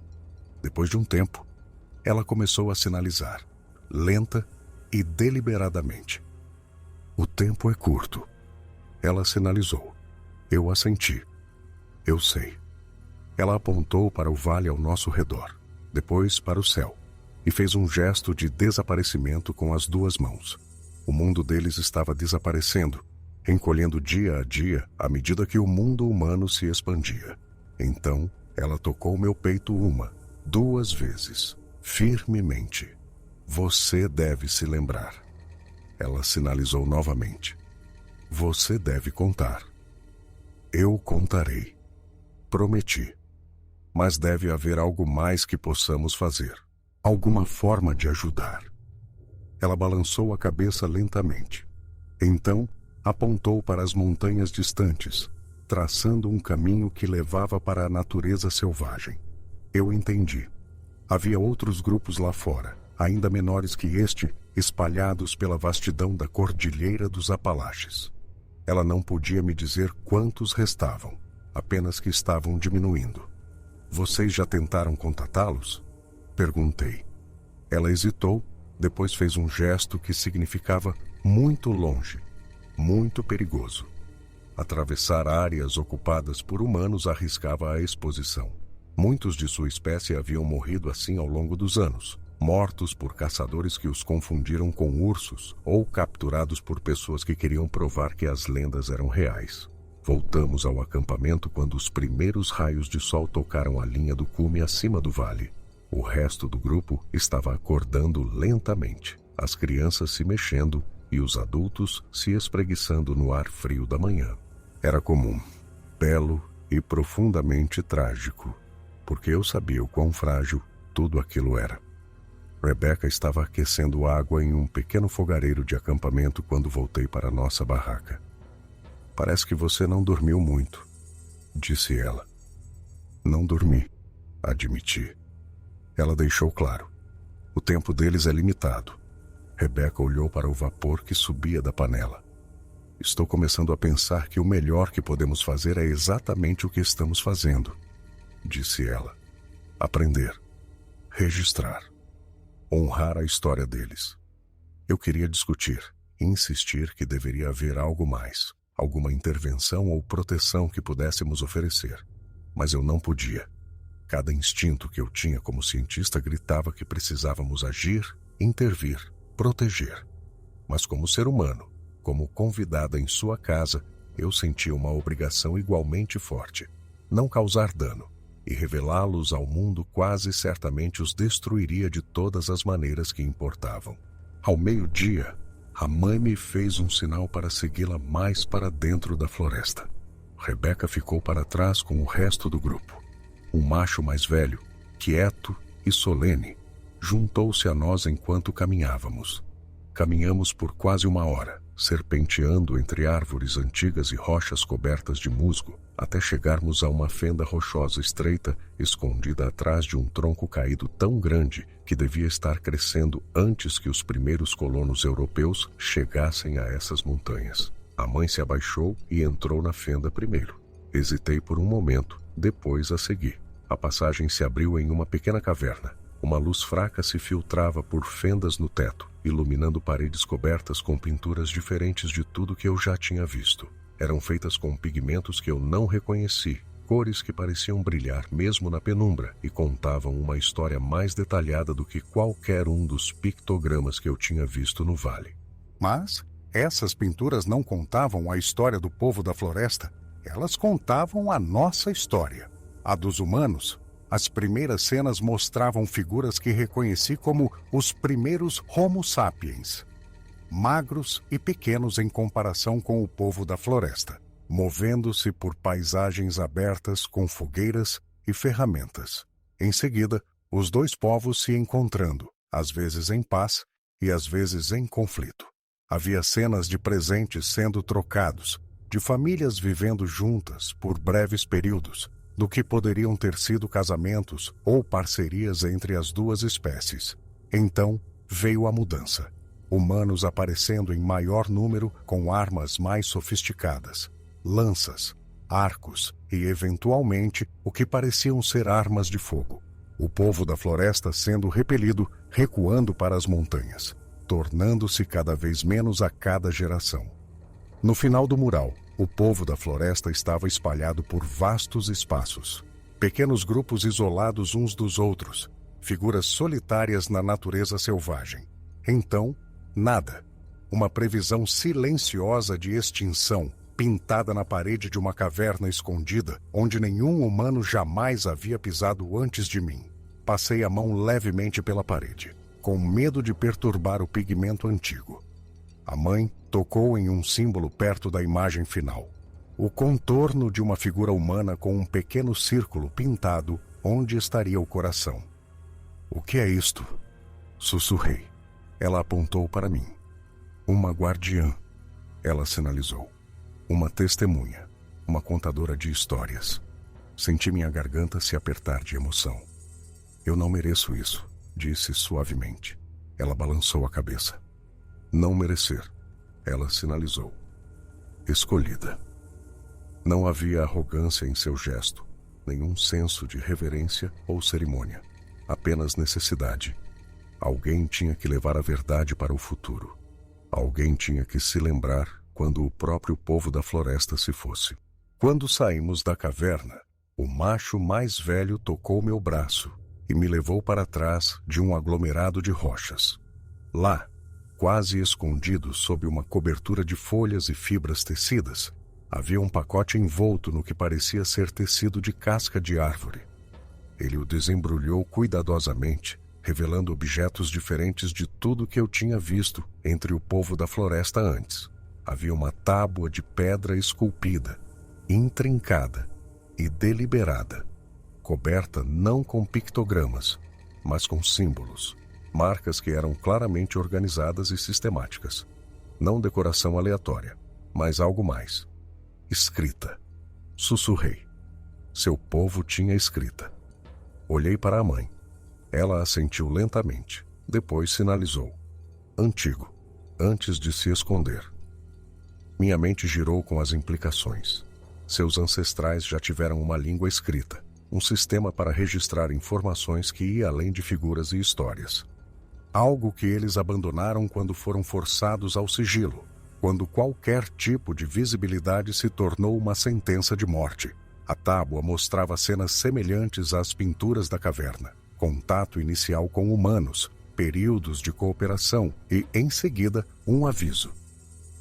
Depois de um tempo, ela começou a sinalizar, lenta e deliberadamente. O tempo é curto. Ela sinalizou. Eu assenti. Eu sei. Ela apontou para o vale ao nosso redor, depois para o céu, e fez um gesto de desaparecimento com as duas mãos. O mundo deles estava desaparecendo, encolhendo dia a dia à medida que o mundo humano se expandia. Então, ela tocou meu peito 1, 2 vezes, firmemente. Você deve se lembrar. Ela sinalizou novamente. Você deve contar. Eu contarei. Prometi. Mas deve haver algo mais que possamos fazer. Alguma forma de ajudar. Ela balançou a cabeça lentamente. Então, apontou para as montanhas distantes, traçando um caminho que levava para a natureza selvagem. Eu entendi. Havia outros grupos lá fora, ainda menores que este, espalhados pela vastidão da Cordilheira dos Apalaches. Ela não podia me dizer quantos restavam, apenas que estavam diminuindo. Vocês já tentaram contatá-los? Perguntei. Ela hesitou, depois fez um gesto que significava muito longe, muito perigoso. Atravessar áreas ocupadas por humanos arriscava a exposição. Muitos de sua espécie haviam morrido assim ao longo dos anos, mortos por caçadores que os confundiram com ursos ou capturados por pessoas que queriam provar que as lendas eram reais. Voltamos ao acampamento quando os primeiros raios de sol tocaram a linha do cume acima do vale. O resto do grupo estava acordando lentamente, as crianças se mexendo e os adultos se espreguiçando no ar frio da manhã. Era comum, belo e profundamente trágico, porque eu sabia o quão frágil tudo aquilo era. Rebecca estava aquecendo água em um pequeno fogareiro de acampamento quando voltei para nossa barraca. Parece que você não dormiu muito, disse ela. Não dormi, admiti. Ela deixou claro. O tempo deles é limitado. Rebecca olhou para o vapor que subia da panela. Estou começando a pensar que o melhor que podemos fazer é exatamente o que estamos fazendo, disse ela. Aprender. Registrar. Honrar a história deles. Eu queria discutir, insistir que deveria haver algo mais, alguma intervenção ou proteção que pudéssemos oferecer. Mas eu não podia. Cada instinto que eu tinha como cientista gritava que precisávamos agir, intervir, proteger. Mas como ser humano, como convidada em sua casa, eu sentia uma obrigação igualmente forte. Não causar dano. E revelá-los ao mundo quase certamente os destruiria de todas as maneiras que importavam. Ao meio-dia, a mãe me fez um sinal para segui-la mais para dentro da floresta. Rebecca ficou para trás com o resto do grupo. Um macho mais velho, quieto e solene, juntou-se a nós enquanto caminhávamos. Caminhamos por quase 1 hora, serpenteando entre árvores antigas e rochas cobertas de musgo, até chegarmos a uma fenda rochosa estreita, escondida atrás de um tronco caído tão grande que devia estar crescendo antes que os primeiros colonos europeus chegassem a essas montanhas. A mãe se abaixou e entrou na fenda primeiro. Hesitei por um momento, depois a segui. A passagem se abriu em uma pequena caverna. Uma luz fraca se filtrava por fendas no teto, iluminando paredes cobertas com pinturas diferentes de tudo que eu já tinha visto. Eram feitas com pigmentos que eu não reconheci, cores que pareciam brilhar mesmo na penumbra e contavam uma história mais detalhada do que qualquer um dos pictogramas que eu tinha visto no vale. Mas essas pinturas não contavam a história do povo da floresta, elas contavam a nossa história. A dos humanos, as primeiras cenas mostravam figuras que reconheci como os primeiros Homo sapiens. Magros e pequenos em comparação com o povo da floresta. movendo-se por paisagens abertas com fogueiras e ferramentas. Em seguida, os dois povos se encontrando, às vezes em paz e às vezes em conflito. Havia cenas de presentes sendo trocados, de famílias vivendo juntas por breves períodos, do que poderiam ter sido casamentos ou parcerias entre as duas espécies. Então veio a mudança. Humanos aparecendo em maior número com armas mais sofisticadas, lanças, arcos e, eventualmente, o que pareciam ser armas de fogo. O povo da floresta sendo repelido, recuando para as montanhas, tornando-se cada vez menos a cada geração. No final do mural, o povo da floresta estava espalhado por vastos espaços, pequenos grupos isolados uns dos outros, figuras solitárias na natureza selvagem. Então, nada. Uma previsão silenciosa de extinção, pintada na parede de uma caverna escondida, onde nenhum humano jamais havia pisado antes de mim. Passei a mão levemente pela parede, com medo de perturbar o pigmento antigo. A mãe tocou em um símbolo perto da imagem final. O contorno de uma figura humana com um pequeno círculo pintado onde estaria o coração. "O que é isto?" Sussurrei. Ela apontou para mim. "Uma guardiã", ela sinalizou. "Uma testemunha, uma contadora de histórias." Senti minha garganta se apertar de emoção. "Eu não mereço isso", disse suavemente. Ela balançou a cabeça. "Não merecer", ela sinalizou. "Escolhida." Não havia arrogância em seu gesto, nenhum senso de reverência ou cerimônia, apenas necessidade. Alguém tinha que levar a verdade para o futuro. Alguém tinha que se lembrar quando o próprio povo da floresta se fosse. Quando saímos da caverna, o macho mais velho tocou meu braço e me levou para trás de um aglomerado de rochas. Lá, quase escondido sob uma cobertura de folhas e fibras tecidas, havia um pacote envolto no que parecia ser tecido de casca de árvore. Ele o desembrulhou cuidadosamente, revelando objetos diferentes de tudo que eu tinha visto entre o povo da floresta antes. Havia uma tábua de pedra esculpida, intrincada e deliberada, coberta não com pictogramas, mas com símbolos, marcas que eram claramente organizadas e sistemáticas. Não decoração aleatória, mas algo mais. Escrita. Sussurrei. Seu povo tinha escrita. Olhei para a mãe. Ela assentiu lentamente. Depois sinalizou. Antigo. Antes de se esconder. Minha mente girou com as implicações. Seus ancestrais já tiveram uma língua escrita, um sistema para registrar informações que ia além de figuras e histórias. Algo que eles abandonaram quando foram forçados ao sigilo, quando qualquer tipo de visibilidade se tornou uma sentença de morte. A tábua mostrava cenas semelhantes às pinturas da caverna, contato inicial com humanos, períodos de cooperação e, em seguida, um aviso.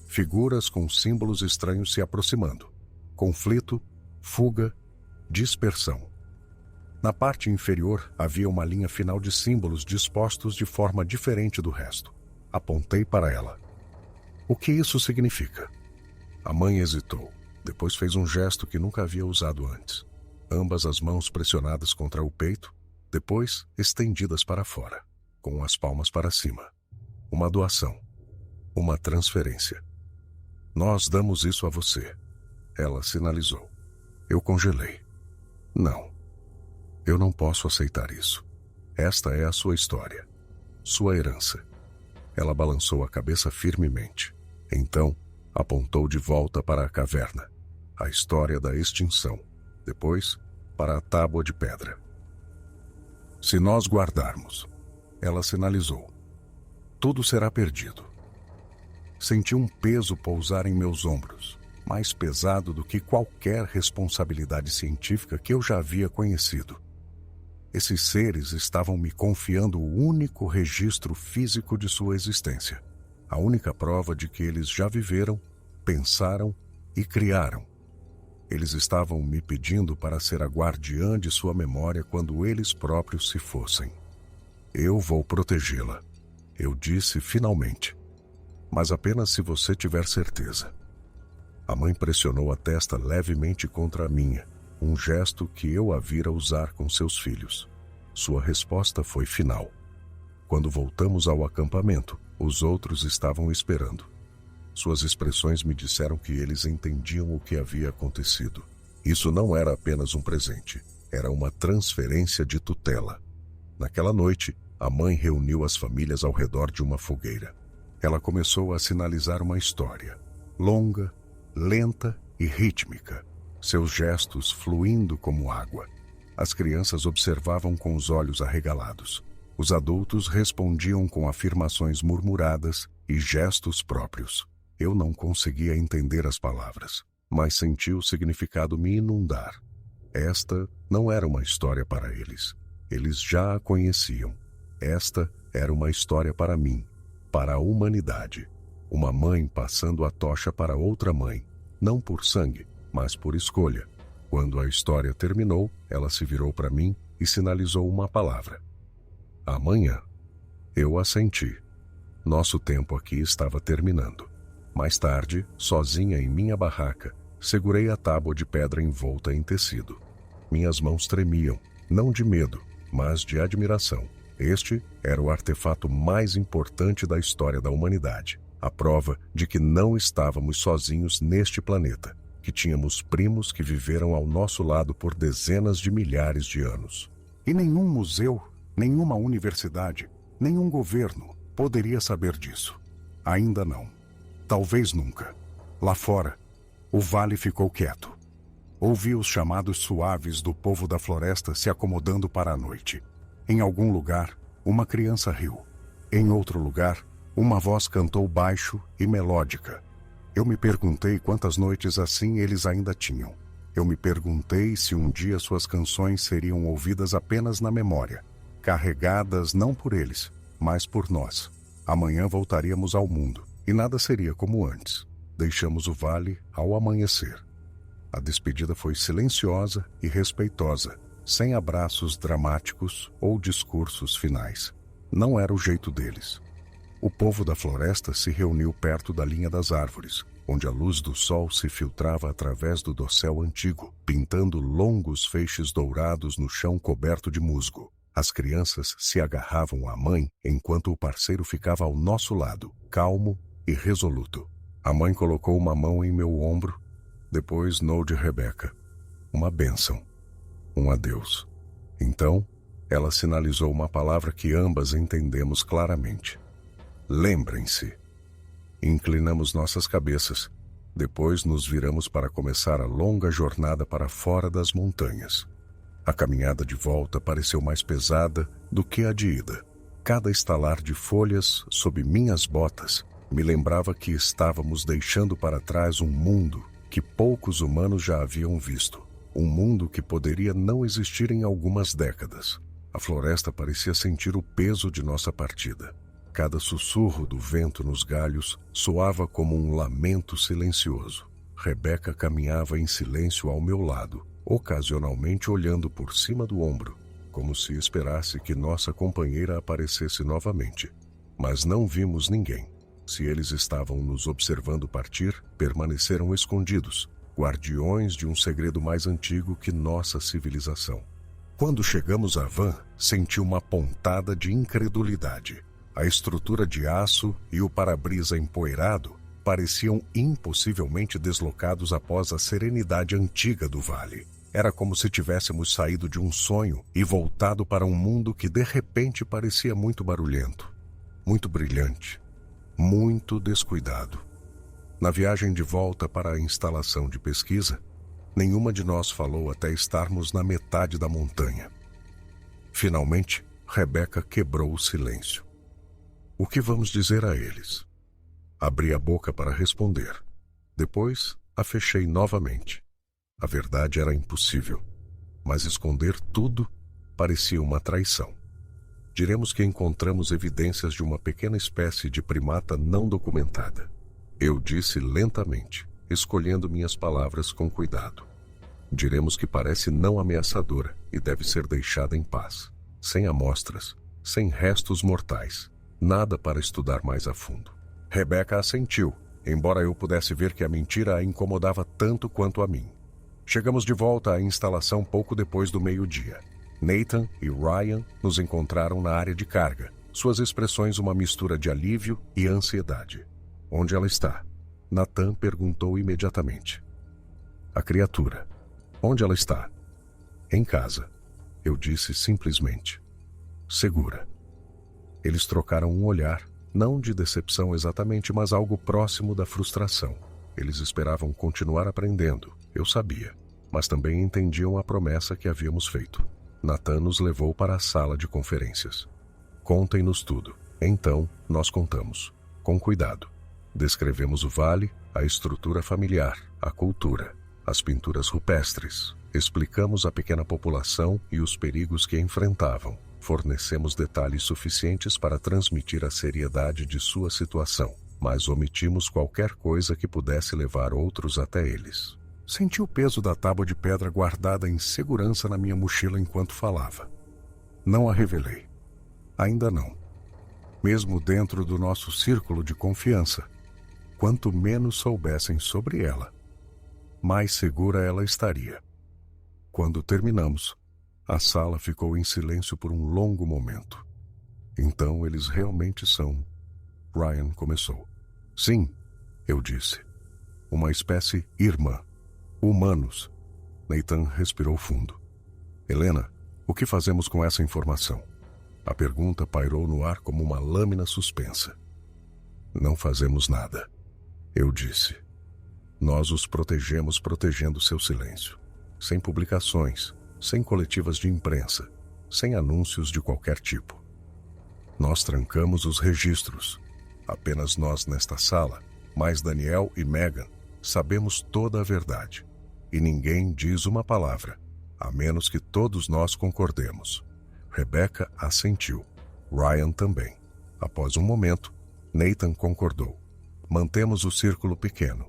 Figuras com símbolos estranhos se aproximando. Conflito, fuga, dispersão. Na parte inferior havia uma linha final de símbolos dispostos de forma diferente do resto. Apontei para ela. "O que isso significa?" A mãe hesitou. Depois fez um gesto que nunca havia usado antes. Ambas as mãos pressionadas contra o peito, depois estendidas para fora, com as palmas para cima. Uma doação. Uma transferência. "Nós damos isso a você", ela sinalizou. Eu congelei. "Não. Eu não posso aceitar isso. Esta é a sua história. Sua herança." Ela balançou a cabeça firmemente. Então, apontou de volta para a caverna. A história da extinção. Depois, para a tábua de pedra. "Se nós guardarmos", ela sinalizou, "tudo será perdido." Senti um peso pousar em meus ombros, mais pesado do que qualquer responsabilidade científica que eu já havia conhecido. Esses seres estavam me confiando o único registro físico de sua existência, a única prova de que eles já viveram, pensaram e criaram. Eles estavam me pedindo para ser a guardiã de sua memória quando eles próprios se fossem. "Eu vou protegê-la", eu disse finalmente. "Mas apenas se você tiver certeza." A mãe pressionou a testa levemente contra a minha, um gesto que eu a vira usar com seus filhos. Sua resposta foi final. Quando voltamos ao acampamento, os outros estavam esperando. Suas expressões me disseram que eles entendiam o que havia acontecido. Isso não era apenas um presente, era uma transferência de tutela. Naquela noite, a mãe reuniu as famílias ao redor de uma fogueira. Ela começou a sinalizar uma história, longa, lenta e rítmica, seus gestos fluindo como água. As crianças observavam com os olhos arregalados. Os adultos respondiam com afirmações murmuradas e gestos próprios. Eu não conseguia entender as palavras, mas senti o significado me inundar. Esta não era uma história para eles. Eles já a conheciam. Esta era uma história para mim, para a humanidade. Uma mãe passando a tocha para outra mãe, não por sangue, mas por escolha. Quando a história terminou, ela se virou para mim e sinalizou uma palavra. Amanhã. Eu assenti. Nosso tempo aqui estava terminando. Mais tarde, sozinha em minha barraca, segurei a tábua de pedra envolta em tecido. Minhas mãos tremiam, não de medo, mas de admiração. Este era o artefato mais importante da história da humanidade. A prova de que não estávamos sozinhos neste planeta, que tínhamos primos que viveram ao nosso lado por dezenas de milhares de anos. E nenhum museu, nenhuma universidade, nenhum governo poderia saber disso. Ainda não. Talvez nunca. Lá fora, o vale ficou quieto. Ouvi os chamados suaves do povo da floresta se acomodando para a noite. Em algum lugar, uma criança riu. Em outro lugar, uma voz cantou baixo e melódica. Eu me perguntei quantas noites assim eles ainda tinham. Eu me perguntei se um dia suas canções seriam ouvidas apenas na memória, carregadas não por eles, mas por nós. Amanhã voltaríamos ao mundo, e nada seria como antes. Deixamos o vale ao amanhecer. A despedida foi silenciosa e respeitosa, sem abraços dramáticos ou discursos finais. Não era o jeito deles. O povo da floresta se reuniu perto da linha das árvores, onde a luz do sol se filtrava através do dossel antigo, pintando longos feixes dourados no chão coberto de musgo. As crianças se agarravam à mãe enquanto o parceiro ficava ao nosso lado, calmo e resoluto. A mãe colocou uma mão em meu ombro, depois no de Rebeca. Uma bênção. Um adeus. Então, ela sinalizou uma palavra que ambas entendemos claramente. Lembrem-se. Inclinamos nossas cabeças. Depois nos viramos para começar a longa jornada para fora das montanhas. A caminhada de volta pareceu mais pesada do que a de ida. Cada estalar de folhas sob minhas botas me lembrava que estávamos deixando para trás um mundo que poucos humanos já haviam visto. Um mundo que poderia não existir em algumas décadas. A floresta parecia sentir o peso de nossa partida. Cada sussurro do vento nos galhos soava como um lamento silencioso. Rebeca caminhava em silêncio ao meu lado, ocasionalmente olhando por cima do ombro, como se esperasse que nossa companheira aparecesse novamente. Mas não vimos ninguém. Se eles estavam nos observando partir, permaneceram escondidos, guardiões de um segredo mais antigo que nossa civilização. Quando chegamos à van, senti uma pontada de incredulidade. A estrutura de aço e o para-brisa empoeirado pareciam impossivelmente deslocados após a serenidade antiga do vale. Era como se tivéssemos saído de um sonho e voltado para um mundo que de repente parecia muito barulhento, muito brilhante, muito descuidado. Na viagem de volta para a instalação de pesquisa, nenhuma de nós falou até estarmos na metade da montanha. Finalmente, Rebeca quebrou o silêncio. O que vamos dizer a eles? Abri a boca para responder. Depois, a fechei novamente. A verdade era impossível, mas esconder tudo parecia uma traição. Diremos que encontramos evidências de uma pequena espécie de primata não documentada. Eu disse lentamente, escolhendo minhas palavras com cuidado. Diremos que parece não ameaçadora e deve ser deixada em paz, sem amostras, sem restos mortais. Nada para estudar mais a fundo. Rebeca assentiu, embora eu pudesse ver que a mentira a incomodava tanto quanto a mim. Chegamos de volta à instalação pouco depois do meio-dia. Nathan e Ryan nos encontraram na área de carga, suas expressões uma mistura de alívio e ansiedade. Onde ela está? Nathan perguntou imediatamente. A criatura. Onde ela está? Em casa. Eu disse simplesmente. Segura. Eles trocaram um olhar, não de decepção exatamente, mas algo próximo da frustração. Eles esperavam continuar aprendendo, eu sabia, mas também entendiam a promessa que havíamos feito. Nathan nos levou para a sala de conferências. Contem-nos tudo. Então, nós contamos. Com cuidado. Descrevemos o vale, a estrutura familiar, a cultura, as pinturas rupestres. Explicamos a pequena população e os perigos que enfrentavam. Fornecemos detalhes suficientes para transmitir a seriedade de sua situação, mas omitimos qualquer coisa que pudesse levar outros até eles. Senti o peso da tábua de pedra guardada em segurança na minha mochila enquanto falava. Não a revelei. Ainda não. Mesmo dentro do nosso círculo de confiança, quanto menos soubessem sobre ela, mais segura ela estaria. Quando terminamos, a sala ficou em silêncio por um longo momento. Então eles realmente são... Ryan começou. Sim, eu disse. Uma espécie irmã. Humanos. Nathan respirou fundo. Helena, o que fazemos com essa informação? A pergunta pairou no ar como uma lâmina suspensa. Não fazemos nada. Eu disse. Nós os protegemos protegendo seu silêncio. Sem publicações, sem coletivas de imprensa, sem anúncios de qualquer tipo. Nós trancamos os registros. Apenas nós nesta sala, mais Daniel e Megan, sabemos toda a verdade. E ninguém diz uma palavra, a menos que todos nós concordemos. Rebecca assentiu. Ryan também. Após um momento, Nathan concordou. Mantemos o círculo pequeno,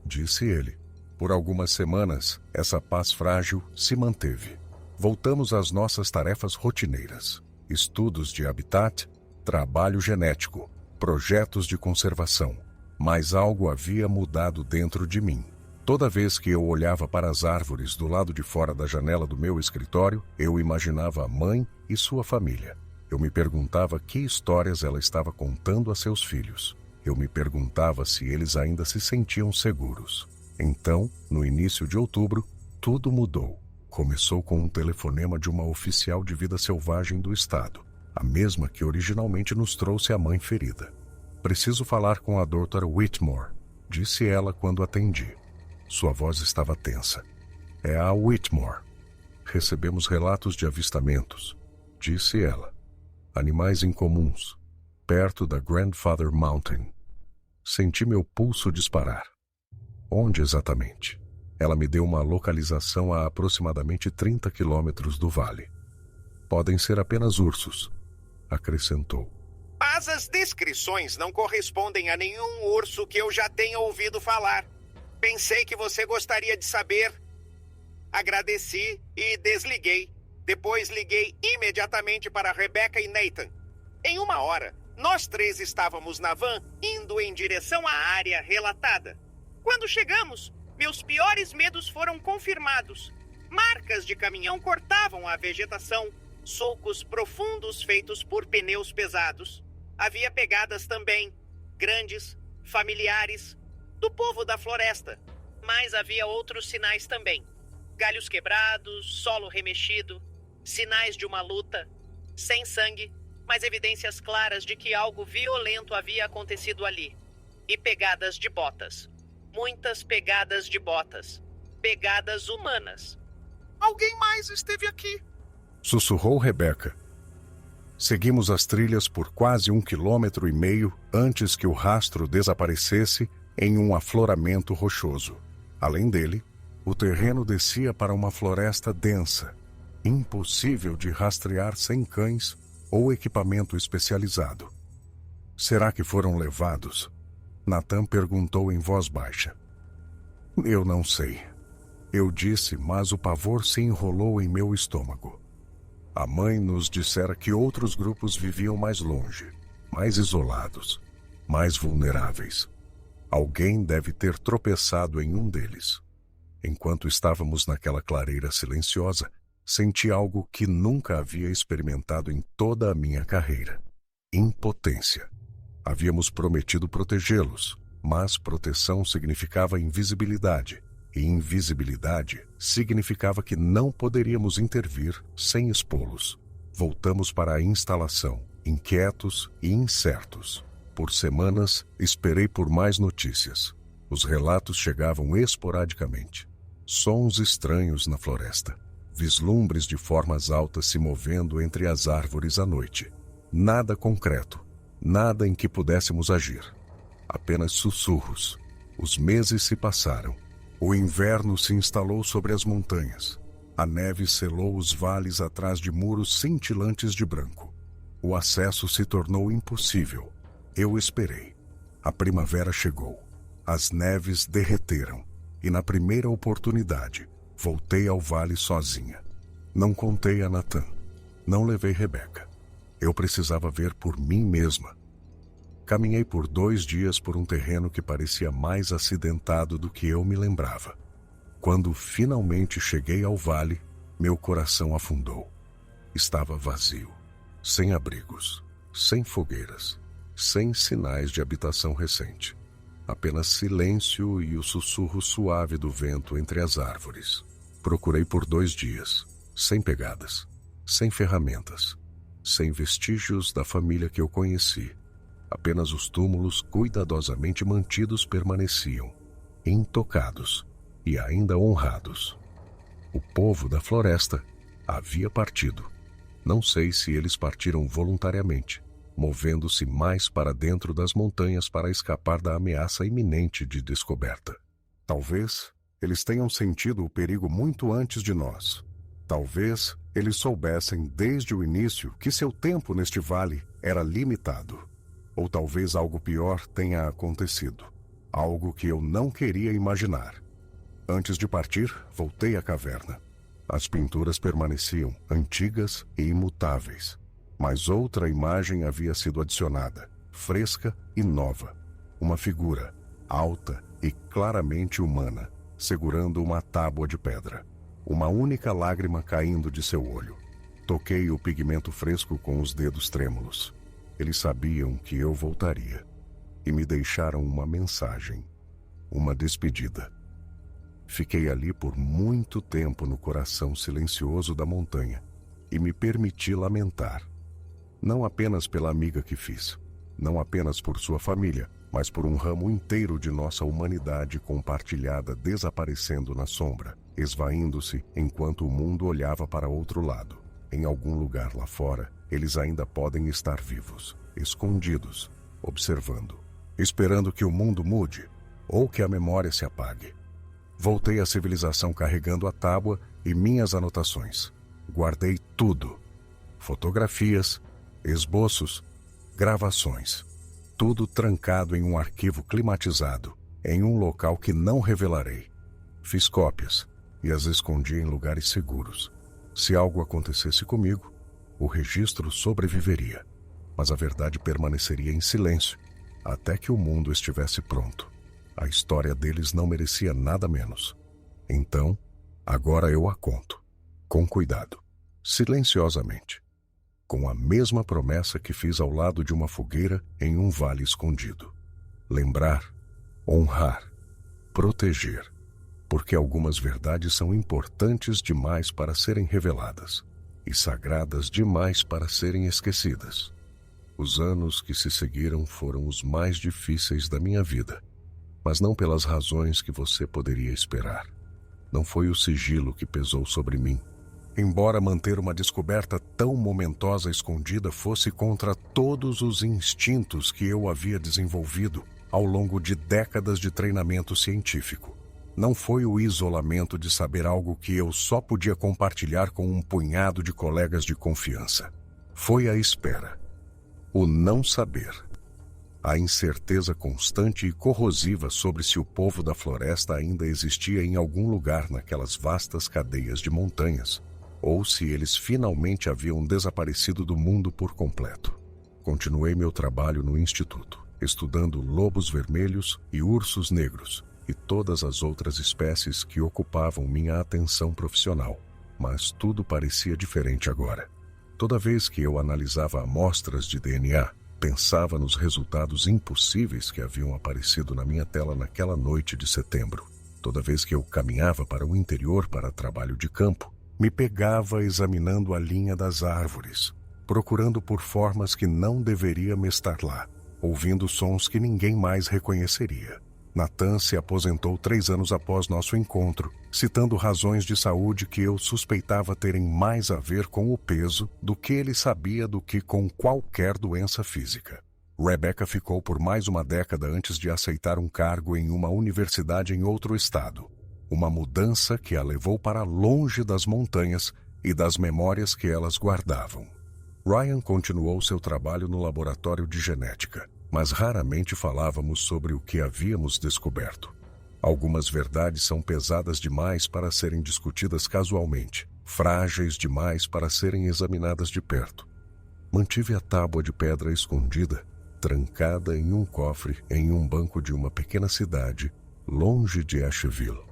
disse ele. Por algumas semanas, essa paz frágil se manteve. Voltamos às nossas tarefas rotineiras. Estudos de habitat, trabalho genético, projetos de conservação. Mas algo havia mudado dentro de mim. Toda vez que eu olhava para as árvores do lado de fora da janela do meu escritório, eu imaginava a mãe e sua família. Eu me perguntava que histórias ela estava contando a seus filhos. Eu me perguntava se eles ainda se sentiam seguros. Então, no início de outubro, tudo mudou. Começou com um telefonema de uma oficial de vida selvagem do estado, a mesma que originalmente nos trouxe a mãe ferida. Preciso falar com a Dra. Whitmore, disse ela quando atendi. Sua voz estava tensa. É a Whitmore. Recebemos relatos de avistamentos, disse ela. Animais incomuns, perto da Grandfather Mountain. Senti meu pulso disparar. Onde exatamente? Ela me deu uma localização a aproximadamente 30 quilômetros do vale. Podem ser apenas ursos, acrescentou. Mas as descrições não correspondem a nenhum urso que eu já tenha ouvido falar. Pensei que você gostaria de saber. Agradeci e desliguei. Depois liguei imediatamente para Rebecca e Nathan. Em 1 hora, nós 3 estávamos na van indo em direção à área relatada. Quando chegamos, meus piores medos foram confirmados. Marcas de caminhão cortavam a vegetação, sulcos profundos feitos por pneus pesados. Havia pegadas também, grandes, familiares, do povo da floresta. Mas havia outros sinais também. Galhos quebrados, solo remexido, sinais de uma luta, sem sangue, mas evidências claras de que algo violento havia acontecido ali. E pegadas de botas. Muitas pegadas de botas. Pegadas humanas. Alguém mais esteve aqui, sussurrou Rebecca. Seguimos as trilhas por quase 1,5 quilômetros antes que o rastro desaparecesse em um afloramento rochoso. Além dele, o terreno descia para uma floresta densa, impossível de rastrear sem cães ou equipamento especializado. Será que foram levados? Nathan perguntou em voz baixa. Eu não sei. Eu disse, mas o pavor se enrolou em meu estômago. A mãe nos dissera que outros grupos viviam mais longe, mais isolados, mais vulneráveis. Alguém deve ter tropeçado em um deles. Enquanto estávamos naquela clareira silenciosa, senti algo que nunca havia experimentado em toda a minha carreira: impotência. Havíamos prometido protegê-los, mas proteção significava invisibilidade, e invisibilidade significava que não poderíamos intervir sem expô-los. Voltamos para a instalação, inquietos e incertos. Por semanas, esperei por mais notícias. Os relatos chegavam esporadicamente. Sons estranhos na floresta. Vislumbres de formas altas se movendo entre as árvores à noite. Nada concreto, nada em que pudéssemos agir. Apenas sussurros. Os meses se passaram. O inverno se instalou sobre as montanhas. A neve selou os vales atrás de muros cintilantes de branco. O acesso se tornou impossível. Eu esperei. A primavera chegou. As neves derreteram. E na primeira oportunidade, voltei ao vale sozinha. Não contei a Nathan. Não levei Rebecca. Eu precisava ver por mim mesma. Caminhei por 2 dias por um terreno que parecia mais acidentado do que eu me lembrava. Quando finalmente cheguei ao vale, meu coração afundou. Estava vazio, sem abrigos, sem fogueiras, sem sinais de habitação recente. Apenas silêncio e o sussurro suave do vento entre as árvores. Procurei por 2 dias, sem pegadas, sem ferramentas, sem vestígios da família que eu conheci. Apenas os túmulos cuidadosamente mantidos permaneciam, intocados e ainda honrados. O povo da floresta havia partido. Não sei se eles partiram voluntariamente, movendo-se mais para dentro das montanhas para escapar da ameaça iminente de descoberta. Talvez eles tenham sentido o perigo muito antes de nós. Talvez eles soubessem desde o início que seu tempo neste vale era limitado. Ou talvez algo pior tenha acontecido. Algo que eu não queria imaginar. Antes de partir, voltei à caverna. As pinturas permaneciam antigas e imutáveis. Mas outra imagem havia sido adicionada, fresca e nova. Uma figura, alta e claramente humana, segurando uma tábua de pedra. Uma única lágrima caindo de seu olho. Toquei o pigmento fresco com os dedos trêmulos. Eles sabiam que eu voltaria. E me deixaram uma mensagem. Uma despedida. Fiquei ali por muito tempo no coração silencioso da montanha. E me permiti lamentar. Não apenas pela amiga que fiz. Não apenas por sua família, mas por um ramo inteiro de nossa humanidade compartilhada desaparecendo na sombra, esvaindo-se enquanto o mundo olhava para outro lado. Em algum lugar lá fora, eles ainda podem estar vivos, escondidos, observando, esperando que o mundo mude ou que a memória se apague. Voltei à civilização carregando a tábua e minhas anotações. Guardei tudo. Fotografias, esboços, gravações. Tudo trancado em um arquivo climatizado, em um local que não revelarei. Fiz cópias e as escondi em lugares seguros. Se algo acontecesse comigo, o registro sobreviveria, mas a verdade permaneceria em silêncio, até que o mundo estivesse pronto. A história deles não merecia nada menos. Então, agora eu a conto, com cuidado, silenciosamente, com a mesma promessa que fiz ao lado de uma fogueira em um vale escondido. Lembrar, honrar, proteger, porque algumas verdades são importantes demais para serem reveladas e sagradas demais para serem esquecidas. Os anos que se seguiram foram os mais difíceis da minha vida, mas não pelas razões que você poderia esperar. Não foi o sigilo que pesou sobre mim. Embora manter uma descoberta tão momentosa escondida fosse contra todos os instintos que eu havia desenvolvido ao longo de décadas de treinamento científico. Não foi o isolamento de saber algo que eu só podia compartilhar com um punhado de colegas de confiança. Foi a espera. O não saber. A incerteza constante e corrosiva sobre se o povo da floresta ainda existia em algum lugar naquelas vastas cadeias de montanhas, ou se eles finalmente haviam desaparecido do mundo por completo. Continuei meu trabalho no instituto. estudando lobos vermelhos e ursos negros e todas as outras espécies que ocupavam minha atenção profissional. Mas tudo parecia diferente agora. Toda vez que eu analisava amostras de DNA, pensava nos resultados impossíveis que haviam aparecido na minha tela naquela noite de setembro. Toda vez que eu caminhava para o interior para trabalho de campo, me pegava examinando a linha das árvores, procurando por formas que não deveria me estar lá, ouvindo sons que ninguém mais reconheceria. Nathan se aposentou 3 anos após nosso encontro, citando razões de saúde que eu suspeitava terem mais a ver com o peso do que ele sabia do que com qualquer doença física. Rebecca ficou por mais uma década antes de aceitar um cargo em uma universidade em outro estado. Uma mudança que a levou para longe das montanhas e das memórias que elas guardavam. Ryan continuou seu trabalho no laboratório de genética, mas raramente falávamos sobre o que havíamos descoberto. Algumas verdades são pesadas demais para serem discutidas casualmente, frágeis demais para serem examinadas de perto. Mantive a tábua de pedra escondida, trancada em um cofre em um banco de uma pequena cidade, longe de Asheville.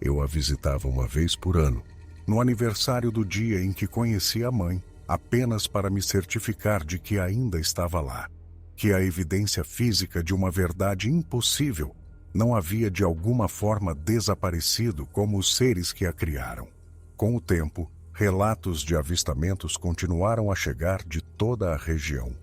Eu a visitava uma vez por ano, no aniversário do dia em que conheci a mãe, apenas para me certificar de que ainda estava lá, que a evidência física de uma verdade impossível não havia de alguma forma desaparecido como os seres que a criaram. Com o tempo, relatos de avistamentos continuaram a chegar de toda a região.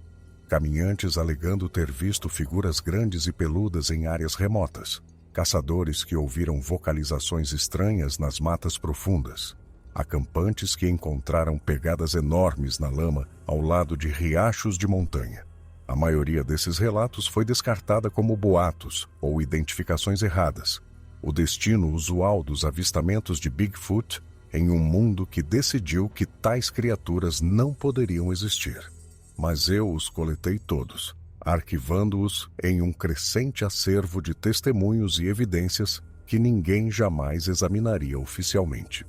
Caminhantes alegando ter visto figuras grandes e peludas em áreas remotas. Caçadores que ouviram vocalizações estranhas nas matas profundas. Acampantes que encontraram pegadas enormes na lama ao lado de riachos de montanha. A maioria desses relatos foi descartada como boatos ou identificações erradas. O destino usual dos avistamentos de Bigfoot em um mundo que decidiu que tais criaturas não poderiam existir. Mas eu os coletei todos, arquivando-os em um crescente acervo de testemunhos e evidências que ninguém jamais examinaria oficialmente.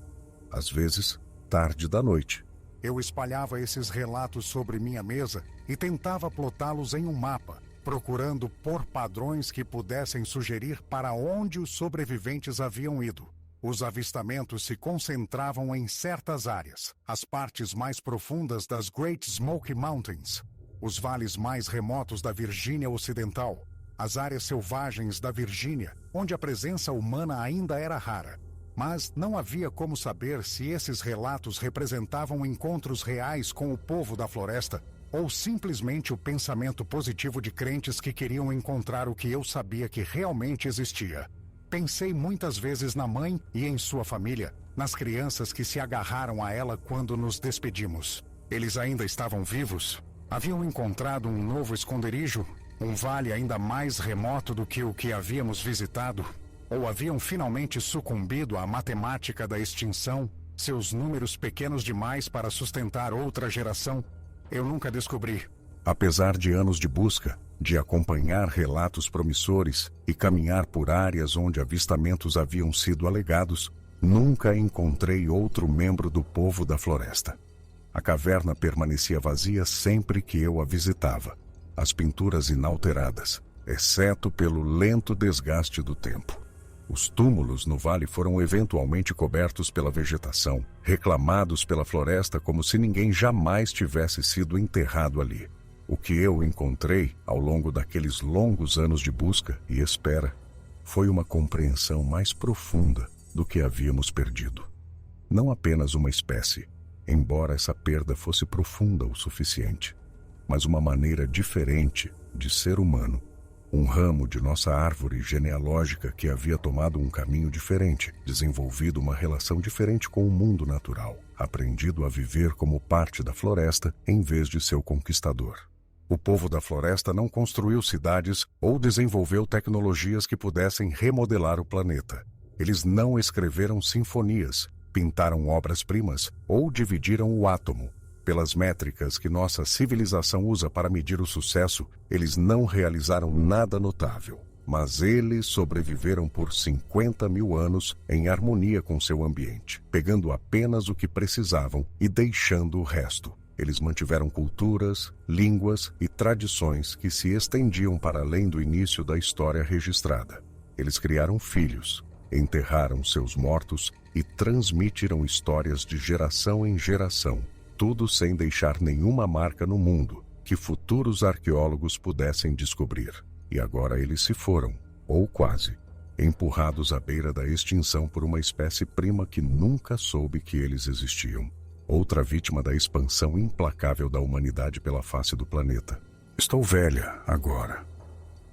Às vezes, tarde da noite, eu espalhava esses relatos sobre minha mesa e tentava plotá-los em um mapa, procurando por padrões que pudessem sugerir para onde os sobreviventes haviam ido. Os avistamentos se concentravam em certas áreas, as partes mais profundas das Great Smoky Mountains, os vales mais remotos da Virgínia Ocidental, as áreas selvagens da Virgínia, onde a presença humana ainda era rara. Mas não havia como saber se esses relatos representavam encontros reais com o povo da floresta ou simplesmente o pensamento positivo de crentes que queriam encontrar o que eu sabia que realmente existia. Pensei muitas vezes na mãe e em sua família, nas crianças que se agarraram a ela quando nos despedimos. Eles ainda estavam vivos? Haviam encontrado um novo esconderijo? Um vale ainda mais remoto do que o que havíamos visitado? Ou haviam finalmente sucumbido à matemática da extinção, seus números pequenos demais para sustentar outra geração? Eu nunca descobri. Apesar de anos de busca, de acompanhar relatos promissores e caminhar por áreas onde avistamentos haviam sido alegados, nunca encontrei outro membro do povo da floresta. A caverna permanecia vazia sempre que eu a visitava, as pinturas inalteradas, exceto pelo lento desgaste do tempo. Os túmulos no vale foram eventualmente cobertos pela vegetação, reclamados pela floresta como se ninguém jamais tivesse sido enterrado ali. O que eu encontrei ao longo daqueles longos anos de busca e espera foi uma compreensão mais profunda do que havíamos perdido. Não apenas uma espécie, embora essa perda fosse profunda o suficiente, mas uma maneira diferente de ser humano. Um ramo de nossa árvore genealógica que havia tomado um caminho diferente, desenvolvido uma relação diferente com o mundo natural, aprendido a viver como parte da floresta em vez de seu conquistador. O povo da floresta não construiu cidades ou desenvolveu tecnologias que pudessem remodelar o planeta. Eles não escreveram sinfonias, pintaram obras-primas ou dividiram o átomo. Pelas métricas que nossa civilização usa para medir o sucesso, eles não realizaram nada notável. Mas eles sobreviveram por 50 mil anos em harmonia com seu ambiente, pegando apenas o que precisavam e deixando o resto. Eles mantiveram culturas, línguas e tradições que se estendiam para além do início da história registrada. Eles criaram filhos, enterraram seus mortos e transmitiram histórias de geração em geração, tudo sem deixar nenhuma marca no mundo que futuros arqueólogos pudessem descobrir. E agora eles se foram, ou quase, empurrados à beira da extinção por uma espécie prima que nunca soube que eles existiam. Outra vítima da expansão implacável da humanidade pela face do planeta. Estou velha agora,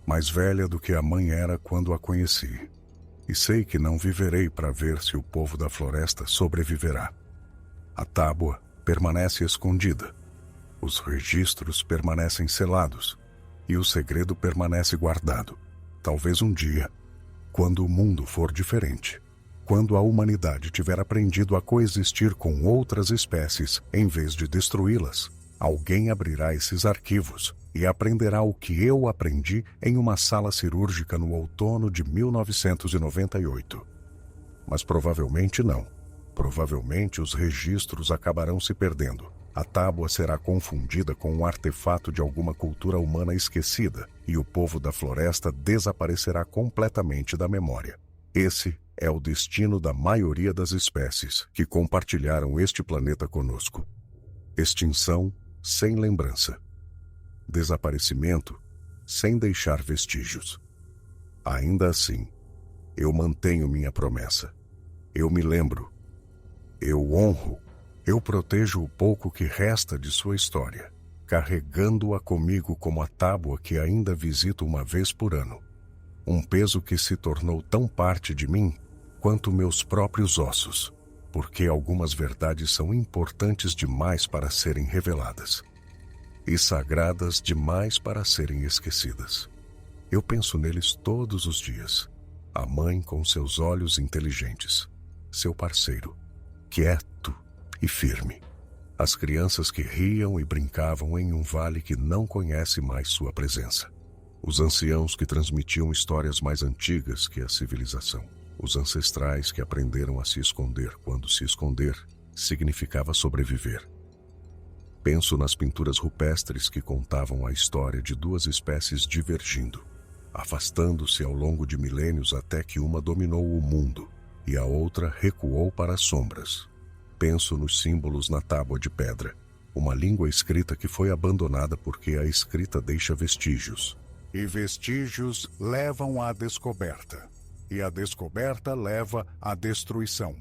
mais velha do que a mãe era quando a conheci. E sei que não viverei para ver se o povo da floresta sobreviverá. A tábua permanece escondida, os registros permanecem selados e o segredo permanece guardado. Talvez um dia, quando o mundo for diferente, quando a humanidade tiver aprendido a coexistir com outras espécies em vez de destruí-las, alguém abrirá esses arquivos e aprenderá o que eu aprendi em uma sala cirúrgica no outono de 1998. Mas provavelmente não. Provavelmente os registros acabarão se perdendo. A tábua será confundida com um artefato de alguma cultura humana esquecida e o povo da floresta desaparecerá completamente da memória. Esse é o destino da maioria das espécies que compartilharam este planeta conosco. Extinção sem lembrança. Desaparecimento sem deixar vestígios. Ainda assim, eu mantenho minha promessa. Eu me lembro. Eu honro. Eu protejo o pouco que resta de sua história, carregando-a comigo como a tábua que ainda visito uma vez por ano. Um peso que se tornou tão parte de mim quanto meus próprios ossos, porque algumas verdades são importantes demais para serem reveladas e sagradas demais para serem esquecidas. Eu penso neles todos os dias. A mãe com seus olhos inteligentes, seu parceiro, quieto e firme. As crianças que riam e brincavam em um vale que não conhece mais sua presença. Os anciãos que transmitiam histórias mais antigas que a civilização. Os ancestrais que aprenderam a se esconder quando se esconder significava sobreviver. Penso nas pinturas rupestres que contavam a história de duas espécies divergindo, afastando-se ao longo de milênios até que uma dominou o mundo e a outra recuou para as sombras. Penso nos símbolos na tábua de pedra, uma língua escrita que foi abandonada porque a escrita deixa vestígios. E vestígios levam à descoberta. E a descoberta leva à destruição.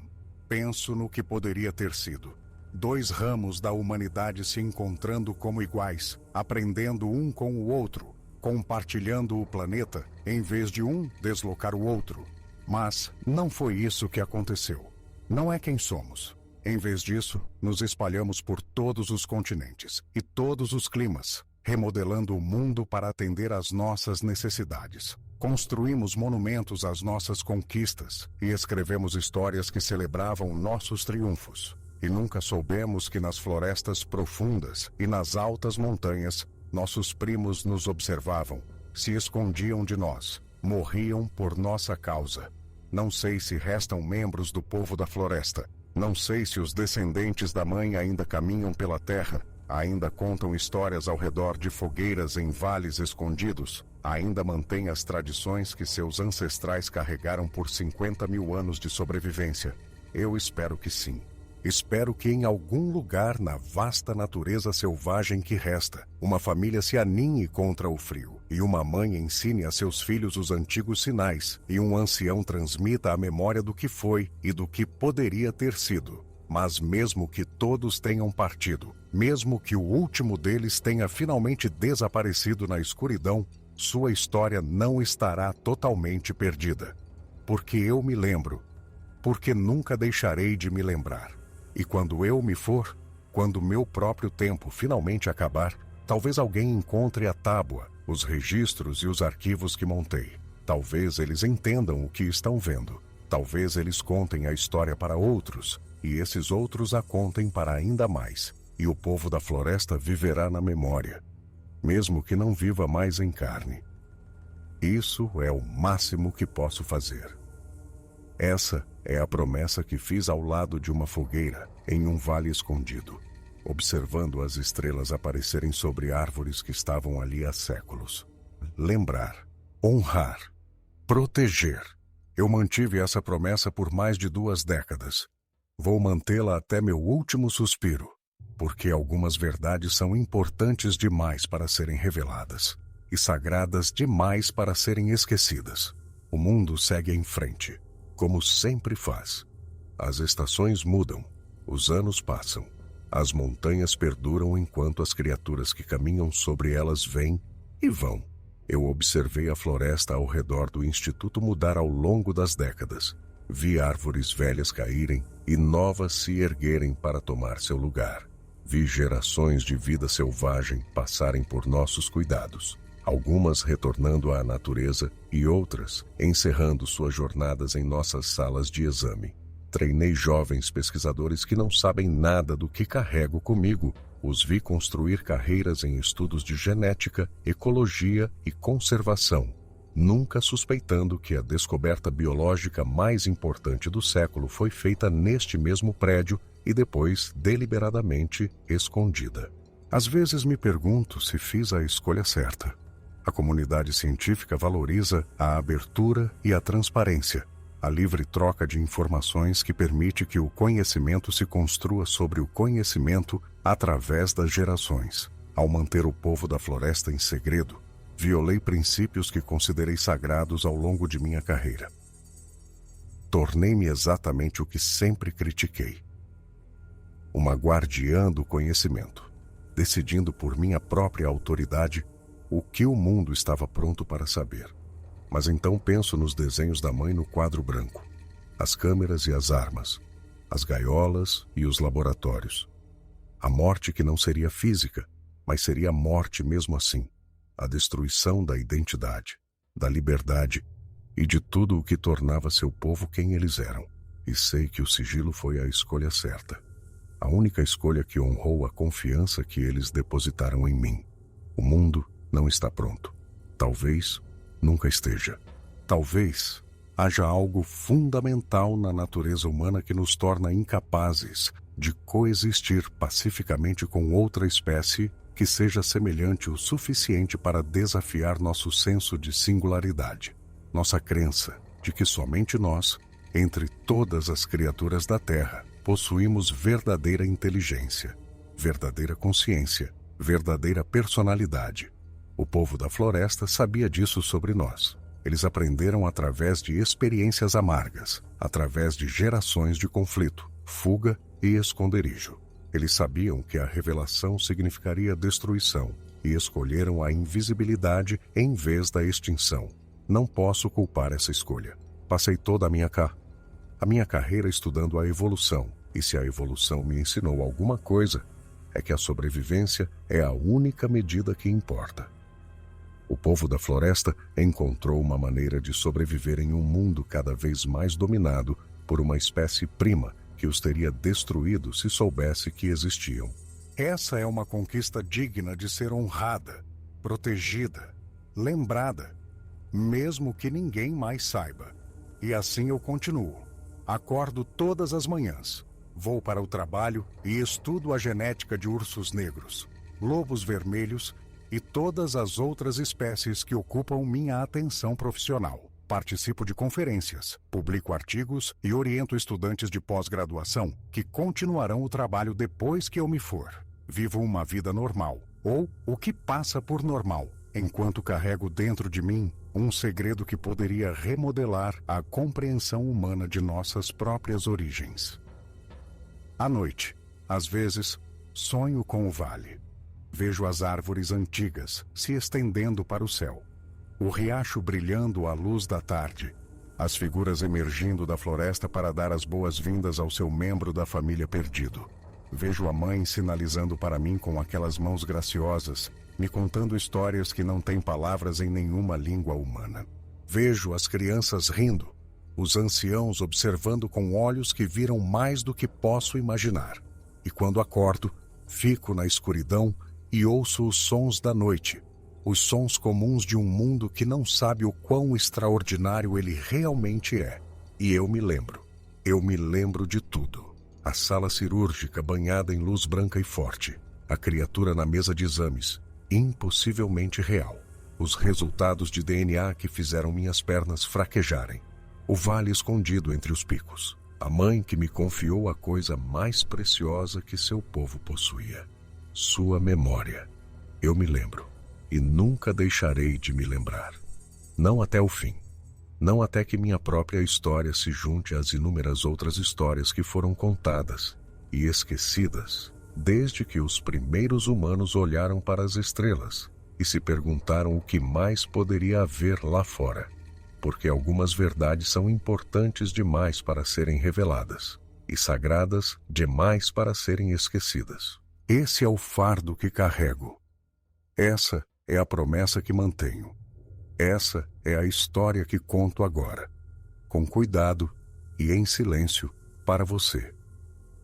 Penso no que poderia ter sido. Dois ramos da humanidade se encontrando como iguais, aprendendo um com o outro, compartilhando o planeta, em vez de um deslocar o outro. Mas não foi isso que aconteceu. Não é quem somos. Em vez disso, nos espalhamos por todos os continentes e todos os climas, remodelando o mundo para atender às nossas necessidades. Construímos monumentos às nossas conquistas e escrevemos histórias que celebravam nossos triunfos. E nunca soubemos que nas florestas profundas e nas altas montanhas, nossos primos nos observavam, se escondiam de nós, morriam por nossa causa. Não sei se restam membros do povo da floresta. Não sei se os descendentes da mãe ainda caminham pela terra, ainda contam histórias ao redor de fogueiras em vales escondidos, ainda mantêm as tradições que seus ancestrais carregaram por 50 mil anos de sobrevivência. Eu espero que sim. Espero que em algum lugar na vasta natureza selvagem que resta, uma família se aninhe contra o frio, e uma mãe ensine a seus filhos os antigos sinais, e um ancião transmita a memória do que foi e do que poderia ter sido. Mas mesmo que todos tenham partido, mesmo que o último deles tenha finalmente desaparecido na escuridão, sua história não estará totalmente perdida. Porque eu me lembro, porque nunca deixarei de me lembrar. E quando eu me for, quando meu próprio tempo finalmente acabar, talvez alguém encontre a tábua, os registros e os arquivos que montei. Talvez eles entendam o que estão vendo. Talvez eles contem a história para outros, e esses outros a contem para ainda mais. E o povo da floresta viverá na memória, mesmo que não viva mais em carne. Isso é o máximo que posso fazer. Essa é a promessa que fiz ao lado de uma fogueira, em um vale escondido. observando as estrelas aparecerem sobre árvores que estavam ali há séculos. Lembrar, honrar, proteger. Eu mantive essa promessa por mais de 2 décadas. Vou mantê-la até meu último suspiro, porque algumas verdades são importantes demais para serem reveladas e sagradas demais para serem esquecidas. O mundo segue em frente, como sempre faz. As estações mudam, os anos passam, as montanhas perduram enquanto as criaturas que caminham sobre elas vêm e vão. Eu observei a floresta ao redor do Instituto mudar ao longo das décadas. Vi árvores velhas caírem e novas se erguerem para tomar seu lugar. Vi gerações de vida selvagem passarem por nossos cuidados, algumas retornando à natureza e outras encerrando suas jornadas em nossas salas de exame. Treinei jovens pesquisadores que não sabem nada do que carrego comigo. Os vi construir carreiras em estudos de genética, ecologia e conservação, nunca suspeitando que a descoberta biológica mais importante do século foi feita neste mesmo prédio e depois deliberadamente escondida. Às vezes me pergunto se fiz a escolha certa. A comunidade científica valoriza a abertura e a transparência, a livre troca de informações que permite que o conhecimento se construa sobre o conhecimento através das gerações. Ao manter o povo da floresta em segredo, violei princípios que considerei sagrados ao longo de minha carreira. Tornei-me exatamente o que sempre critiquei: uma guardiã do conhecimento, decidindo por minha própria autoridade o que o mundo estava pronto para saber. Mas então penso nos desenhos da mãe no quadro branco, as câmeras e as armas, as gaiolas e os laboratórios. A morte que não seria física, mas seria morte mesmo assim. A destruição da identidade, da liberdade e de tudo o que tornava seu povo quem eles eram. E sei que o sigilo foi a escolha certa. A única escolha que honrou a confiança que eles depositaram em mim. O mundo não está pronto. Talvez nunca esteja. Talvez haja algo fundamental na natureza humana que nos torna incapazes de coexistir pacificamente com outra espécie que seja semelhante o suficiente para desafiar nosso senso de singularidade, nossa crença de que somente nós, entre todas as criaturas da Terra, possuímos verdadeira inteligência, verdadeira consciência, verdadeira personalidade. O povo da floresta sabia disso sobre nós. Eles aprenderam através de experiências amargas, através de gerações de conflito, fuga e esconderijo. Eles sabiam que a revelação significaria destruição e escolheram a invisibilidade em vez da extinção. Não posso culpar essa escolha. Passei toda a minha carreira estudando a evolução, e se a evolução me ensinou alguma coisa, é que a sobrevivência é a única medida que importa. O povo da floresta encontrou uma maneira de sobreviver em um mundo cada vez mais dominado por uma espécie prima que os teria destruído se soubesse que existiam. Essa é uma conquista digna de ser honrada, protegida, lembrada, mesmo que ninguém mais saiba. E assim eu continuo. Acordo todas as manhãs, vou para o trabalho e estudo a genética de ursos negros, lobos vermelhos e todas as outras espécies que ocupam minha atenção profissional. Participo de conferências, publico artigos e oriento estudantes de pós-graduação que continuarão o trabalho depois que eu me for. Vivo uma vida normal, ou o que passa por normal, enquanto carrego dentro de mim um segredo que poderia remodelar a compreensão humana de nossas próprias origens. À noite, às vezes, sonho com o vale. Vejo as árvores antigas se estendendo para o céu, o riacho brilhando à luz da tarde, as figuras emergindo da floresta para dar as boas-vindas ao seu membro da família perdido. Vejo a mãe sinalizando para mim com aquelas mãos graciosas, me contando histórias que não têm palavras em nenhuma língua humana. Vejo as crianças rindo, os anciãos observando com olhos que viram mais do que posso imaginar. E quando acordo, fico na escuridão e ouço os sons da noite, os sons comuns de um mundo que não sabe o quão extraordinário ele realmente é. E eu me lembro de tudo. A sala cirúrgica banhada em luz branca e forte. A criatura na mesa de exames, impossivelmente real. Os resultados de DNA que fizeram minhas pernas fraquejarem. O vale escondido entre os picos. A mãe que me confiou a coisa mais preciosa que seu povo possuía. Sua memória. Eu me lembro. E nunca deixarei de me lembrar. Não até o fim. Não até que minha própria história se junte às inúmeras outras histórias que foram contadas e esquecidas desde que os primeiros humanos olharam para as estrelas e se perguntaram o que mais poderia haver lá fora, porque algumas verdades são importantes demais para serem reveladas e sagradas demais para serem esquecidas. Esse é o fardo que carrego. Essa é a promessa que mantenho. Essa é a história que conto agora, com cuidado e em silêncio para você.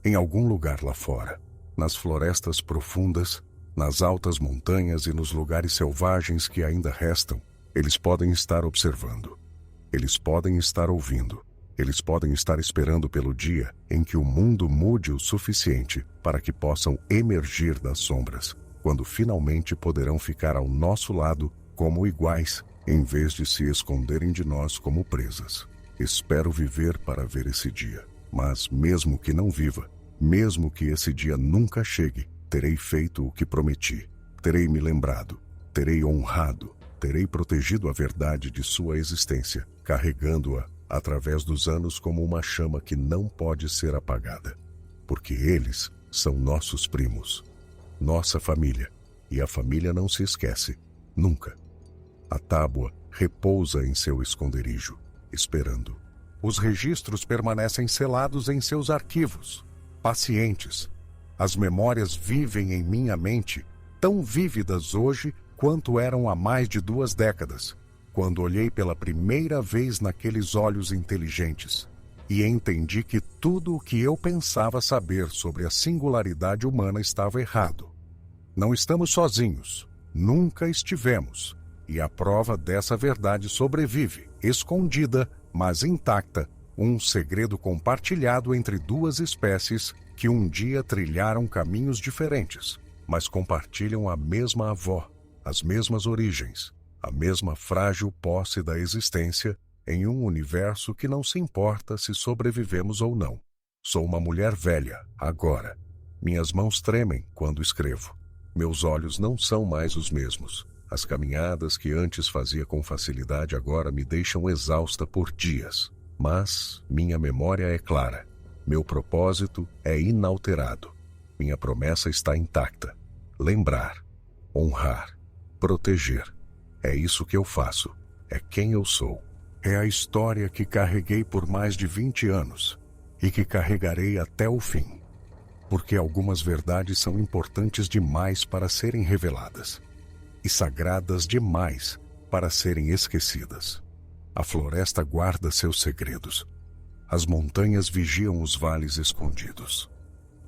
Em algum lugar lá fora, nas florestas profundas, nas altas montanhas e nos lugares selvagens que ainda restam, eles podem estar observando. Eles podem estar ouvindo. Eles podem estar esperando pelo dia em que o mundo mude o suficiente para que possam emergir das sombras, quando finalmente poderão ficar ao nosso lado como iguais, em vez de se esconderem de nós como presas. Espero viver para ver esse dia, mas mesmo que não viva, mesmo que esse dia nunca chegue, terei feito o que prometi, terei me lembrado, terei honrado, terei protegido a verdade de sua existência, carregando-a através dos anos como uma chama que não pode ser apagada, porque eles são nossos primos, nossa família, e a família não se esquece, nunca. A tábua repousa em seu esconderijo, esperando. Os registros permanecem selados em seus arquivos, pacientes. As memórias vivem em minha mente, tão vívidas hoje quanto eram há mais de 2 décadas, quando olhei pela primeira vez naqueles olhos inteligentes e entendi que tudo o que eu pensava saber sobre a singularidade humana estava errado. Não estamos sozinhos, nunca estivemos. E a prova dessa verdade sobrevive, escondida, mas intacta, um segredo compartilhado entre 2 espécies que um dia trilharam caminhos diferentes, mas compartilham a mesma avó, as mesmas origens, a mesma frágil posse da existência em um universo que não se importa se sobrevivemos ou não. Sou uma mulher velha, agora. Minhas mãos tremem quando escrevo. Meus olhos não são mais os mesmos. As caminhadas que antes fazia com facilidade agora me deixam exausta por dias. Mas minha memória é clara. Meu propósito é inalterado. Minha promessa está intacta. Lembrar, honrar, proteger. É isso que eu faço. É quem eu sou. É a história que carreguei por mais de 20 anos e que carregarei até o fim. Porque algumas verdades são importantes demais para serem reveladas e sagradas demais para serem esquecidas. A floresta guarda seus segredos. As montanhas vigiam os vales escondidos.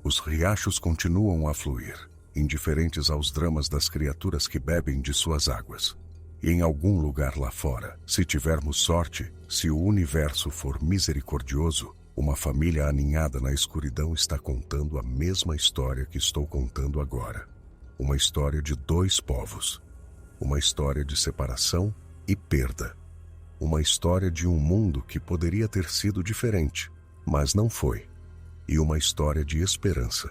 Os riachos continuam a fluir, indiferentes aos dramas das criaturas que bebem de suas águas. E em algum lugar lá fora, se tivermos sorte, se o universo for misericordioso, uma família aninhada na escuridão está contando a mesma história que estou contando agora. Uma história de 2 povos. Uma história de separação e perda. Uma história de um mundo que poderia ter sido diferente, mas não foi. E uma história de esperança.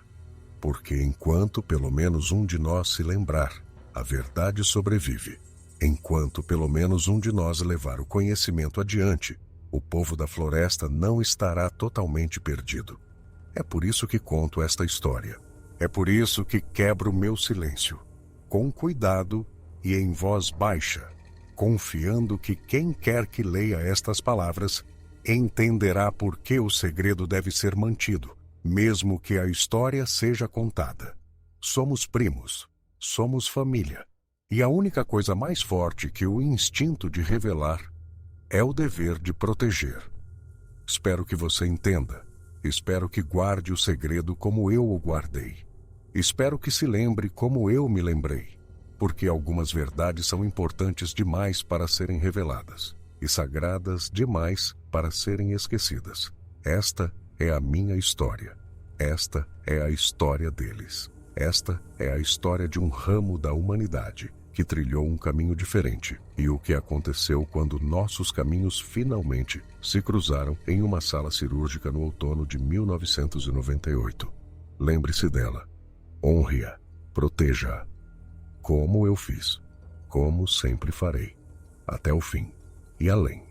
Porque enquanto pelo menos um de nós se lembrar, a verdade sobrevive. Enquanto pelo menos um de nós levar o conhecimento adiante, o povo da floresta não estará totalmente perdido. É por isso que conto esta história. É por isso que quebro meu silêncio, com cuidado e em voz baixa, confiando que quem quer que leia estas palavras entenderá por que o segredo deve ser mantido, mesmo que a história seja contada. Somos primos, somos família, e a única coisa mais forte que o instinto de revelar é o dever de proteger. Espero que você entenda. Espero que guarde o segredo como eu o guardei. Espero que se lembre como eu me lembrei, porque algumas verdades são importantes demais para serem reveladas e sagradas demais para serem esquecidas. Esta é a minha história. Esta é a história deles. Esta é a história de um ramo da humanidade que trilhou um caminho diferente e o que aconteceu quando nossos caminhos finalmente se cruzaram em uma sala cirúrgica no outono de 1998. Lembre-se dela. Honre-a. Proteja-a. Como eu fiz. Como sempre farei. Até o fim. E além.